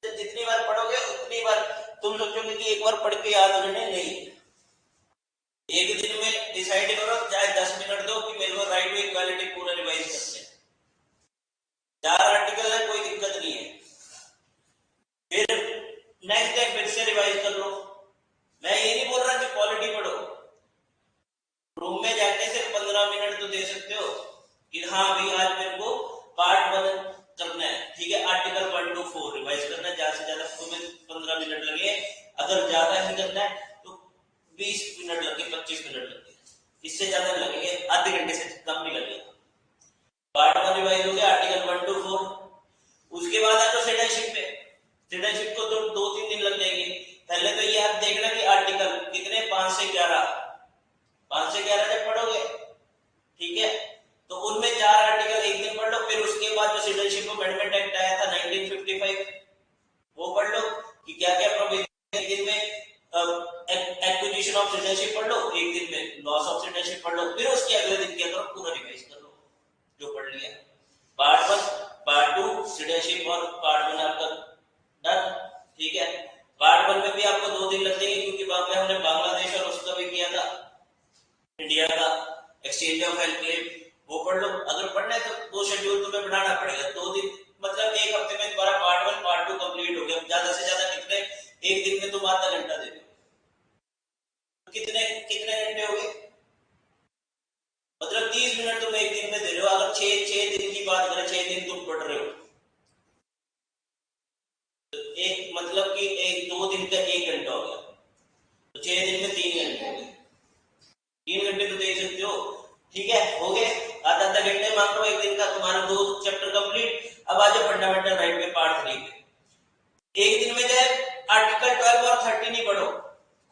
तो जितनी बार पढ़ोगे उतनी बार तुम सोचोगे कि एक बार पढ़ के याद हो जाने, नहीं, एक दिन में डिसाइड करो, चाहे 10 मिनट दो कि मेरे को राइट टू इक्वालिटी पूरा रिवाइज करते हैं। 4 आर्टिकल है, कोई दिक्कत नहीं है, फिर नेक्स्ट डे फिर से रिवाइज कर लो। मैं ये नहीं बोल रहा कि क्वालिटी पढ़ो, रूम में जाके सिर्फ 15 मिनट तो दे सकते हो कि हाँ भाई आज मेरे को पार्ट 1 करना है, ठीक है, आर्टिकल 1 to 4 रिवाइज करना है, ज्यादा से ज्यादा तुम्हें 15 मिनट लगे, अगर ज्यादा ही करना है तो 20 मिनट लगे, 25 मिनट लगे, इससे ज्यादा लगेंगे, आधे घंटे से कम नहीं लगेगा। पार्ट 1 रिवाइज हो गया, आर्टिकल 1 to 4। उसके बाद आ तो सिटीजनशिप पे, सिटीजनशिप को तो 2-3 दिन लग जाएंगे। पहले तो ये आप देखना कि आर्टिकल कितने, 5 से 11, 5 से 11 जब पढ़ोगे, ठीक है, तो उनमें 4 आर्टिकल एक दिन पढ़ लो, फिर उसके बाद जो सिटीजनशिप अमेंडमेंट एक्ट आया था 1955 वो पढ़ लो कि क्या क्या प्रोविजन, एक दिन में एक्विजिशन ऑफ सिटीजनशिप पढ़ लो, एक दिन में लॉस ऑफ सिटीजनशिप पढ़ लो, फिर उसके अगले दिन क्या करो, पूरा रिवाइज कर लो जो पढ़ लिया। पार्ट 1, पार्ट 2 सिटीजनशिप और पार्ट 1 आपका डन, ठीक है। पार्ट 1 में भी आपको 2 दिन लग जाएंगे क्योंकि बाद में हमने बांग्लादेश और उसका भी किया था, इंडिया का एक्सचेंज ऑफ हेल्थ क्लेम, वो पढ़ लो। अगर पढ़ना है तो 2 शेड्यूल तुम्हें बढ़ाना पड़ेगा, 2 दिन मतलब एक हफ्ते में तुम्हारा पार्ट 1 पार्ट 2 कंप्लीट हो गया। ज्यादा से ज्यादा कितने, एक दिन में तुम आधा घंटा दे दो, कितने कितने घंटे हो गए, मतलब 30 मिनट तुम एक दिन में दे रहे हो। अगर 6 दिन की बात करें, 6 दिन तुम पढ़ रहे हो, तो एक मतलब कि 2 दिन का 1 घंटा हो गया, तो 6 दिन में 3 घंटे हो गए, 3 घंटे तो दे सकते हो, ठीक है, हो गए। आधा घंटे मान लो एक दिन का, तुम्हारा 2 चैप्टर कंप्लीट। अब आ जाओ फंडामेंटल राइट पे पार्ट 3 पे। एक दिन में चाहे आर्टिकल 12 और 13 ही पढ़ो,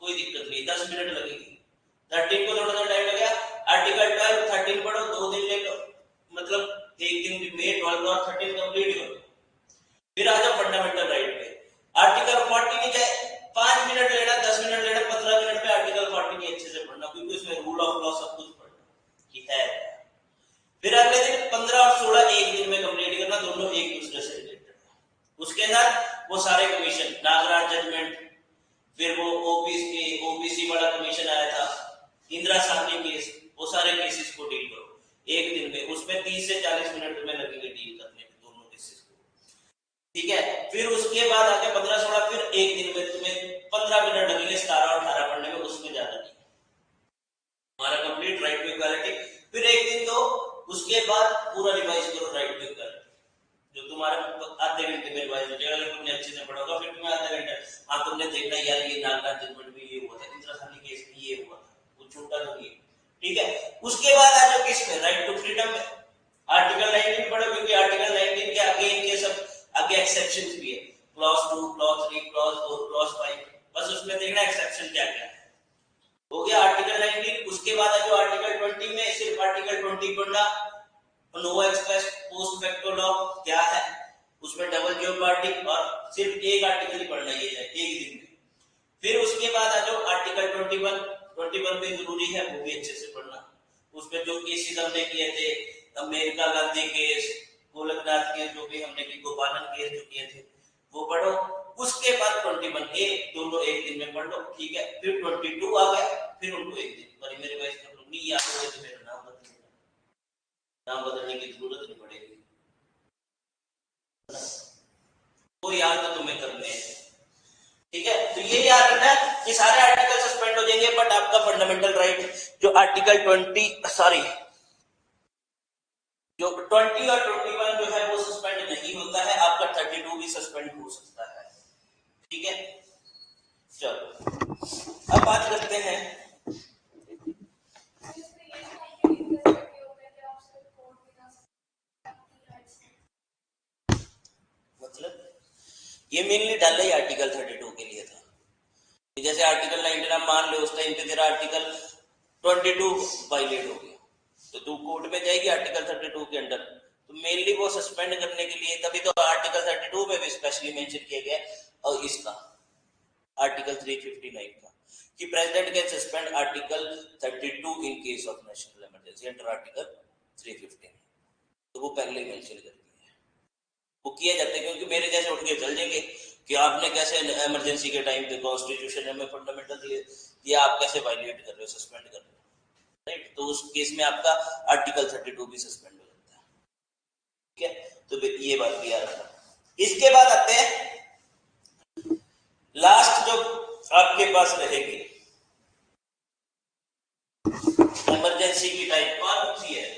कोई दिक्कत नहीं, 10 मिनट लगेगी। 13 को थोड़ा सा टाइम लगेगा, आर्टिकल 12 13 पढ़ो, 2 दिन ले लो, मतलब एक दिन में 12 और 13 कंप्लीट करो। फिर आ जाओ फंडामेंटल राइट पे, आर्टिकल 40 नहीं, चाहे 5 मिनट लेना, 10 मिनट लेना, 15 मिनट में आर्टिकल 40 नहीं अच्छे से पढ़ना, क्योंकि उसमें रूल ऑफ लॉ सब कुछ पढ़ना कि है। फिर अगले दिन 15 और 16 एक दिन में कंप्लीट करना, दोनों एक दूसरे से रिलेटेड। उसके साथ वो सारे कमीशन, नागराज जजमेंट, फिर वो ओबीसी वाला कमीशन आया था, इंदिरा साहनी केस, वो सारे केसेस को डील करो एक दिन में। उसमें 30 से 40 मिनट तुम्हें लगेंगे डील करने में, दोनों ठीक है। फिर उसके बाद आके 15-16, फिर एक दिन में तुम्हें 15 मिनट लगेंगे 17 और 18 पढ़ने में, उसमें ज्यादा नहीं। हमारा कंप्लीट राइट टू इक्वालिटी, फिर एक दिन दो, उसके बाद पूरा रिवाइज करो राइट टू इक्वालिटी, जो तुम्हारा आधे घंटे में रिवाइज हो जाएगा। अगर तुमने अच्छे से पढ़ोगा फिर तुम्हें आधा घंटा, हाँ तुमने देखना यार ये नागराज जजमेंट में ये हुआ था, इंदिरा केस में ये हुआ था, वो छोटा तो नहीं, ठीक है। उसके बाद आ जाओ किस में, राइट टू फ्रीडम में। आर्टिकल 19 पढ़ो, क्योंकि आर्टिकल 19 के आगे इनके सब आगे एक्सेप्शंस भी है, क्लॉज 2, क्लॉज 3, क्लॉज 4, क्लॉज 5, बस उसमें देखना एक्सेप्शन क्या क्या है। हो गया आर्टिकल 19। उसके बाद जो आर्टिकल 20 में सिर्फ आर्टिकल 20 पढ़ना, no express post facto law क्या है, उसमें डबल जेओपार्डी, और सिर्फ एक आर्टिकल ही पढ़ना ये है एक दिन में। फिर उसके बाद जो आर्टिकल 21 भी जरूरी है, वो भी अच्छे से पढ़ना। उसमें जो केसेस हमने किए थे, मेनका गांधी केस, गोलकनाथ केस, जो भी हमने की गोपालन केस जो किए थे वो पढ़ो। उसके बाद 21A दोनों एक दिन में पढ़ लो, ठीक है। फिर 22 आ गया, फिर उनको एक दिन पर मेरे रिवाइज कर लो, नहीं याद हो तो मेरा नाम बदल देना, नाम बदलने की जरूरत नहीं पड़ेगी, वो याद तो तुम्हें करने हैं, ठीक है। तो ये याद रखना है कि सारे आर्टिकल सस्पेंड हो जाएंगे, बट आपका फंडामेंटल राइट जो आर्टिकल 20 जो 20 और 21 जो है वो सस्पेंड नहीं होता है, आपका 32 भी सस्पेंड हो सकता है, ठीक है। चलो अब बात करते हैं, मतलब ये मेनली डाला ही आर्टिकल 32 के लिए था। जैसे आर्टिकल 19 आप मान लो उस टाइम पे तेरा आर्टिकल 22 वायलेट हो गया, तो तू कोर्ट में जाएगी आर्टिकल 32 के अंडर, तो मेनली वो सस्पेंड करने के लिए, तभी तो आर्टिकल 32 में भी स्पेशली मेंशन किया गया, और इसका आर्टिकल 359 का कि president can suspend article 32 in case of national emergency under article 315, तो वो पहले ही मेंशन कर दिया है, वो किया जाता है। क्योंकि मेरे जैसे उठ के चल जाएंगे कि आपने कैसे इमरजेंसी के टाइम पे कॉन्स्टिट्यूशन में फंडामेंटल ये आप कैसे वायलेट कर रहे हो, सस्पेंड कर रहे हो, राइट। तो उस केस में आपका आर्टिकल 32 भी सस्पेंड हो जाता है, ठीक है। तो ये बात भी याद रखना। इसके बाद आते हैं लास्ट जो आपके पास रहेगी इमरजेंसी की टाइप, कौन सी है?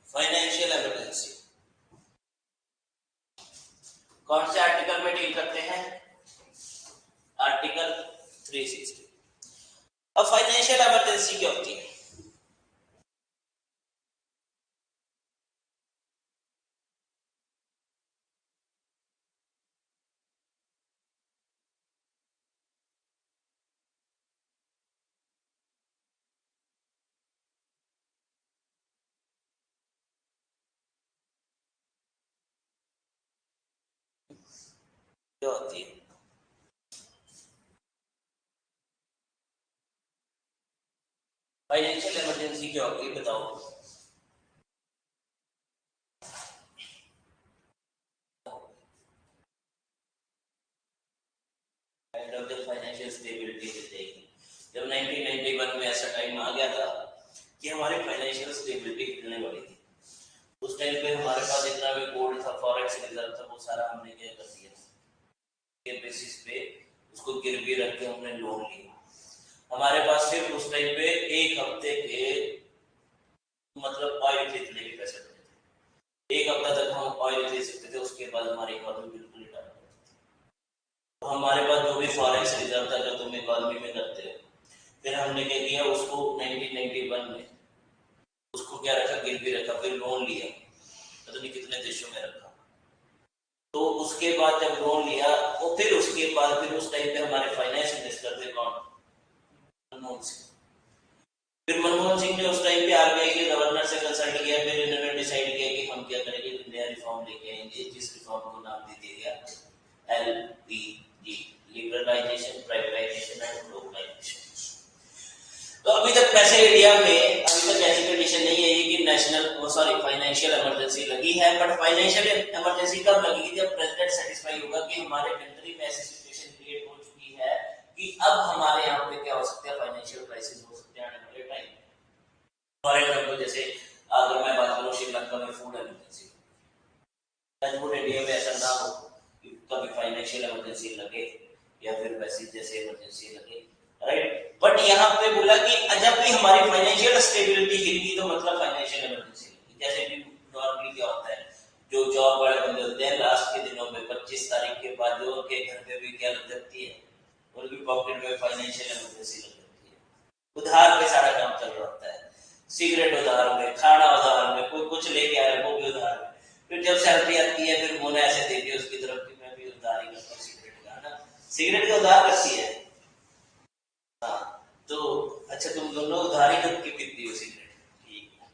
Financial emergency. कौन से आर्टिकल में डील करते हैं? आर्टिकल 360। अब फाइनेंशियल इमरजेंसी क्या होती है? क्या होती है? फाइनेंशियल इमरजेंसी क्या होगी बताओ? फाइनेंशियल स्टेबिलिटी मिल जाएगी। जब 1991 में ऐसा टाइम आ गया था कि हमारी फाइनेंशियल स्टेबिलिटी हिलने वाली थी, उस टाइम पे हमारे पास इतना भी गोल्ड था, फॉरेक्स रिजर्व था, वो सारा हमने क्या कर दिया के बेसिस पे उसको गिरवी रख के हमने लोन लिया। हमारे पास सिर्फ उस टाइम पे एक हफ्ते के मतलब ऑयल खरीदने के पैसे बचे थे, एक हफ्ता तक हम ऑयल खरीद सकते थे, उसके बाद हमारी इकोनॉमी बिल्कुल ही डाउन हो जाती थी। तो हमारे पास जो भी फॉरेक्स रिजर्व था, जो तुम इकोनॉमी में करते हो, फिर हमने क्या किया, उसको 1991 में उसको क्या रखा, गिरवी रखा, फिर लोन लिया, पता नहीं कितने देशों में रखा। तो उसके बाद जब लोन लिया, तो फिर उसके बाद फिर उस टाइम पे हमारे फाइनेंस मिनिस्टर थे कौन? मनमोहन सिंह। फिर मनमोहन सिंह ने उस टाइम पे आरबीआई के गवर्नर से कंसल्ट किया, फिर इन्होंने डिसाइड किया कि हम क्या करेंगे, नया रिफॉर्म लेके आएंगे, जिस रिफॉर्म को नाम दे दिया गया LPG, liberalisation, privatisation and globalisation. तो अभी तक वैसे इंडिया में अभी तक ऐसी कंडीशन नहीं है कि नेशनल फाइनेंशियल इमरजेंसी लगी है, बट फाइनेंशियल इमरजेंसी कब लगेगी? जब प्रेसिडेंट सेटिस्फाई होगा कि हमारे कंट्री में ऐसी सिचुएशन क्रिएट हो चुकी है कि अब हमारे यहाँ पे क्या हो सकता है, फाइनेंशियल क्राइसिस हो सकते हैं आने वाले टाइम। फॉर एग्जाम्पल जैसे अगर मैं बात करूँ श्रीलंका में फूड इमरजेंसी, इंडिया में ऐसा ना हो कि कभी फाइनेंशियल इमरजेंसी लगे या फिर वैसी जैसे इमरजेंसी लगे, राइट। बट यहाँ पे बोला कि जब भी हमारी फाइनेंशियल स्टेबिलिटी गिरगी तो मतलब फाइनेंशियल इमरजेंसी लगी। जैसे कि नॉर्मली क्या होता है, जो जॉब वाले बंदे होते हैं लास्ट के दिनों में 25 तारीख के बाद जो उनके घर पे भी क्या लग जाती है, उनकी पॉकेट में फाइनेंशियल इमरजेंसी लग जाती है। उधार पे सारा काम चल रहा होता है, सिगरेट उधार में, खाना उधार में, कोई कुछ लेके आ रहा है वो भी उधार में। फिर जब सैलरी आती है फिर मुंह ऐसे देखिए उसकी तरफ कि मैं भी उधार ही करता हूँ सिगरेट का, ना सिगरेट का उधार करती है। हाँ तो अच्छा तुम दोनों उधार ही करके पीती हो सिगरेट, ठीक है।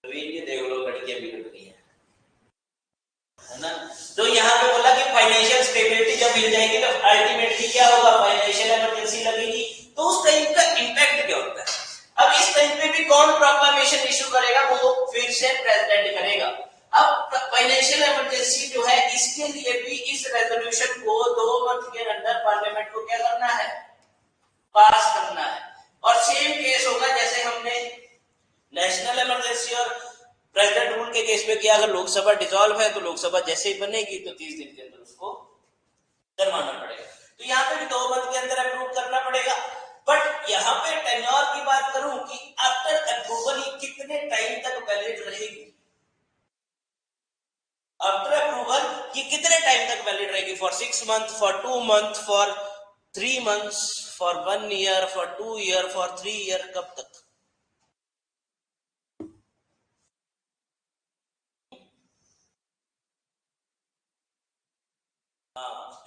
अभी ये देख लो लड़कियां भी लग गई है ना। तो यहाँ पे बोला कि फाइनेंशियल स्टेबिलिटी जब मिल जाएगी तो अल्टीमेटली क्या होगा, फाइनेंशियल इमरजेंसी लगेगी। तो उस टाइम का इम्पैक्ट क्या होता है, अब इस टाइम पे भी कौन प्रोक्लामेशन इशू करेगा, वो फिर से प्रेसिडेंट करेगा। अब फाइनेंशियल इमरजेंसी जो है इसके लिए भी इस रेजोल्यूशन को 2 मंथ के अंदर पार्लियामेंट को क्या करना है, पास करना है। और सेम केस होगा जैसे हमने नेशनल इमरजेंसी और प्रेसिडेंट रूल के केस में किया। अगर लोकसभा डिसॉल्व है तो लोकसभा जैसे ही बनेगी तो 30 दिन के अंदर उसको करवाना पड़ेगा। तो यहाँ पे भी 2 मंथ के अंदर अप्रूव करना पड़ेगा। बट यहाँ पे टेन्योर की बात करूं कि आफ्टर अप्रूवल कितने टाइम तक वैलिड रहेगी, आफ्टर अप्रूवल ये कितने टाइम तक वैलिड रहेगी, for 6 month, for 2 month, for 3 months, for 1 year, for 2 year, for 3 year, कब तक।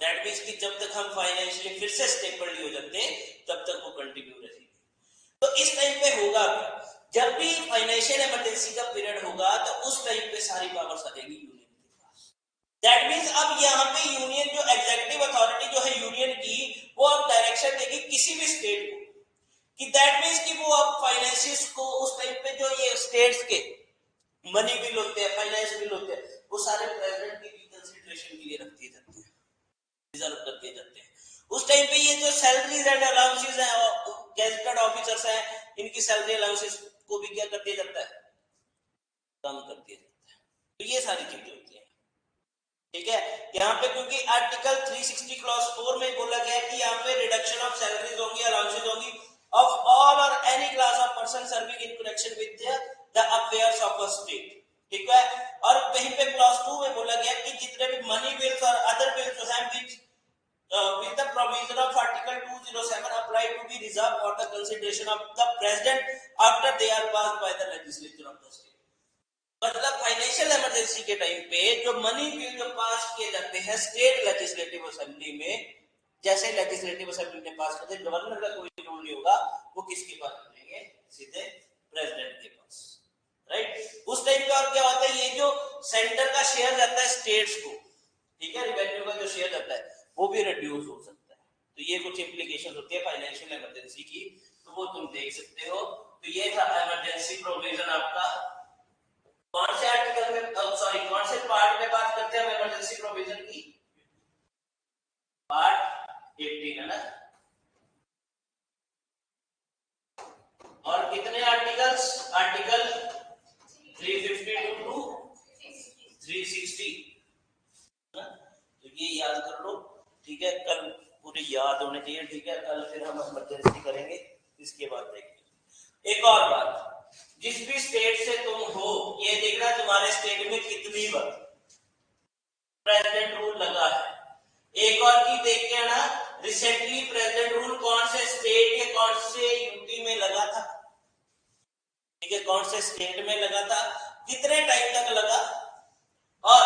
दैट मींस कि जब तक हम फाइनेंशियली फिर से स्टेबल हो जाते तब तक वो कंटिन्यू रहेगी। तो इस टाइम पे होगा जब भी फाइनेंशियल इमरजेंसी का पीरियड होगा तो उस टाइम पे सारी पावर्स आ जाएगी यूनियन के पास। दैट मींस अब यहाँ पे यूनियन जो एग्जीक्यूटिव अथॉरिटी जो है यूनियन की, वो अब डायरेक्शन देगी किसी भी स्टेट को कि दैट मींस कि वो अब फाइनेंसिस को उस टाइम पे जो ये स्टेट्स के मनी बिल होते हैं, फाइनेंस बिल होते हैं, वो सारे प्रेसिडेंट की कंसीडरेशन के लिए रख दिए जाते हैं, रिजर्व कर दिए जाते हैं। उस टाइम पे ये जो सैलरीज एंड अलाउंसेस हैं, गेजेटेड ऑफिसर्स हैं, इनकी सैलरी अलाउंसेस को भी क्या कर दिया जाता है, कम कर दिया जाता है। तो ये सारी चीजें होती हैं, ठीक है। यहाँ पे क्योंकि आर्टिकल 360 क्लॉज 4 में बोला गया है कि यहाँ पे रिडक्शन ऑफ सैलरीज होंगी, अलाउंसेस होंगी ऑफ ऑल और any class of person serving in connection with the affairs of a state, ठीक है। और वहीं पे क्लॉज 2 में बोला गया कि जितने भी मनी बिल्स और अदर बिल्स जो हैं with the provision of article 207 apply to be reserved for the consideration of the president after they are passed by the legislature of the state। मतलब फाइनेंशियल इमरजेंसी के time पे जो money bill जो पास किए जाते हैं स्टेट लेजिस्लेटिव असेंबली में, जैसे लेजिस्लेटिव असेंबली ने पास कर दिया, गवर्नर का कोई रूल नहीं होगा, वो किसके पास करेंगे, सीधे प्रेसिडेंट के पास, राइट। उस टाइम पे और क्या होता है, ये जो सेंटर का शेयर जाता है स्टेट्स को, ठीक है, रिवेन्यू का जो शेयर जाता है वो भी रिड्यूस हो सकता है। तो ये कुछ इंप्लीकेशन होती है फाइनेंशियल इमरजेंसी की, तो वो तुम देख सकते हो। तो ये था इमरजेंसी प्रोविजन आपका। कौन से आर्टिकल में, सॉरी कौन से पार्ट में बात करते हैं हम इमरजेंसी प्रोविजन की, पार्ट 18 है ना। और कितने आर्टिकल्स, आर्टिकल 352 टू 360, तो ये याद कर लो, ठीक है। कल पूरे याद होने चाहिए, ठीक है। कल फिर हम इमरजेंसी करेंगे, इसके बाद देखेंगे। एक और बात, जिस भी स्टेट से तुम हो, ये देखना तुम्हारे स्टेट में कितनी बार प्रेसिडेंट रूल लगा है। एक और चीज देख के आना, रिसेंटली प्रेसिडेंट रूल कौन से स्टेट या कौन से यूटी में लगा था, ठीक है, कौन से स्टेट में लगा था, कितने टाइम तक लगा, और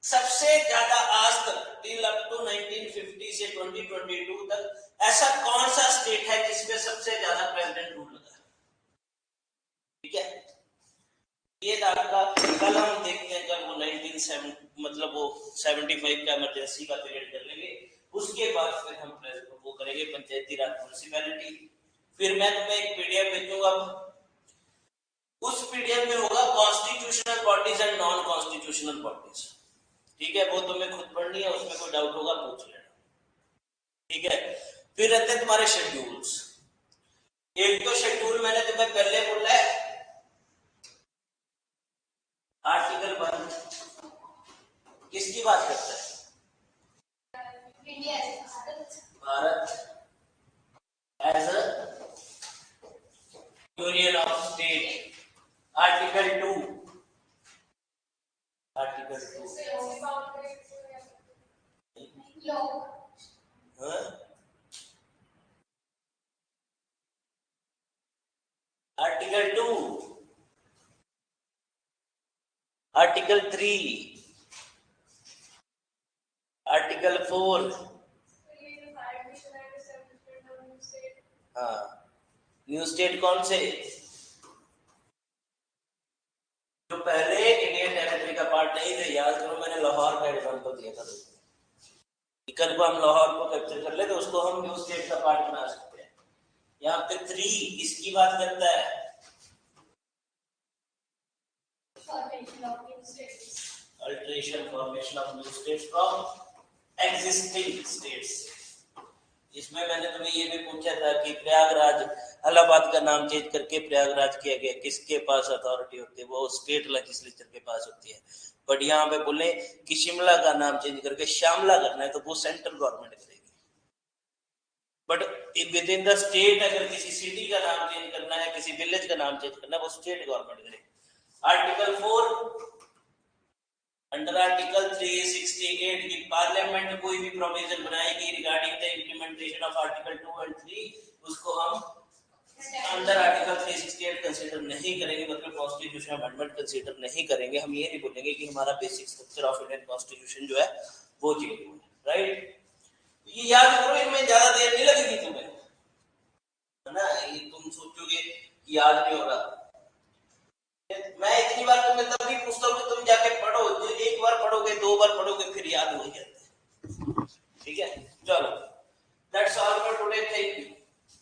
सबसे ज्यादा आज तक टिल अप टू 1950 से 2022 तक ऐसा कौन सा स्टेट है जिसमें सबसे ज्यादा प्रेसिडेंट रूल लगा, ठीक है। ये आपका कल हम देखते हैं, कल वो 1970 मतलब वो 75 का इमरजेंसी का पीरियड कर लेंगे, उसके बाद फिर हम वो करेंगे पंचायती राज म्युनिसिपैलिटी। फिर मैं तुम्हें एक पीडीएफ भेजूंगा, उस पीडीएफ में होगा constitutional bodies and non constitutional bodies, ठीक है। वो तुम्हें खुद पढ़नी है, उसमें कोई डाउट होगा पूछ लेना, ठीक है। फिर रहते हैं तुम्हारे शेड्यूल्स। एक तो शेड्यूल मैंने तुम्हें पहले बोला है, आर्टिकल 1 किसकी बात करता है? India Bharat as a union of state. Article 2 article 2, article 3, article 4। हाँ, न्यू स्टेट कौन से? जो पहले इंडियन टेरिटरी का पार्ट नहीं थे। याद करो, मैंने लाहौर का एग्जांपल दिया था। कल को हम लाहौर को कैप्चर कर ले तो उसको हम न्यू स्टेट का पार्ट बना सकते हैं। यहाँ पे 3 इसकी बात करता है, alteration formation of new states from existing states. इसमें मैंने तुम्हें ये भी पूछा था कि प्रयागराज, इलाहाबाद का नाम चेंज करके प्रयागराज किया गया, किसके पास अथॉरिटी होती है? वो स्टेट लेजिस्लेचर के पास होती है। बट यहाँ पे बोले कि शिमला का नाम चेंज करके श्यामला करना है तो वो सेंट्रल गवर्नमेंट करेगी। But with in the state अगर किसी सिटी का नाम चेंज करना है, किसी विलेज का नाम चेंज करना है, वो स्टेट गवर्नमेंट करेगी। आर्टिकल 4 अंडर आर्टिकल 368 की पार्लियामेंट कोई भी प्रोविजन बनाएगी regarding the implementation of article 2 और 3, उसको हम अंडर आर्टिकल 368 कंसीडर नहीं करेंगे, मतलब कॉन्स्टिट्यूशन अमेंडमेंट कंसीडर नहीं करेंगे। हम ये नहीं बोलेंगे कि हमारा basic structure of Indian constitution जो है वो चेंज हुआ है, राइट? ये याद करो, इनमें ज्यादा देर नहीं लगेगी तुम्हें, है ना? ये तुम सोचोगे कि याद नहीं हो रहा। मैं इतनी बार तुम्हें तभी पूछता हूँ कि तुम जाके पढ़ो। जो एक बार पढ़ोगे, 2 बार पढ़ोगे, फिर याद हो जाता है। ठीक है, चलो, that's all for today. Thank you.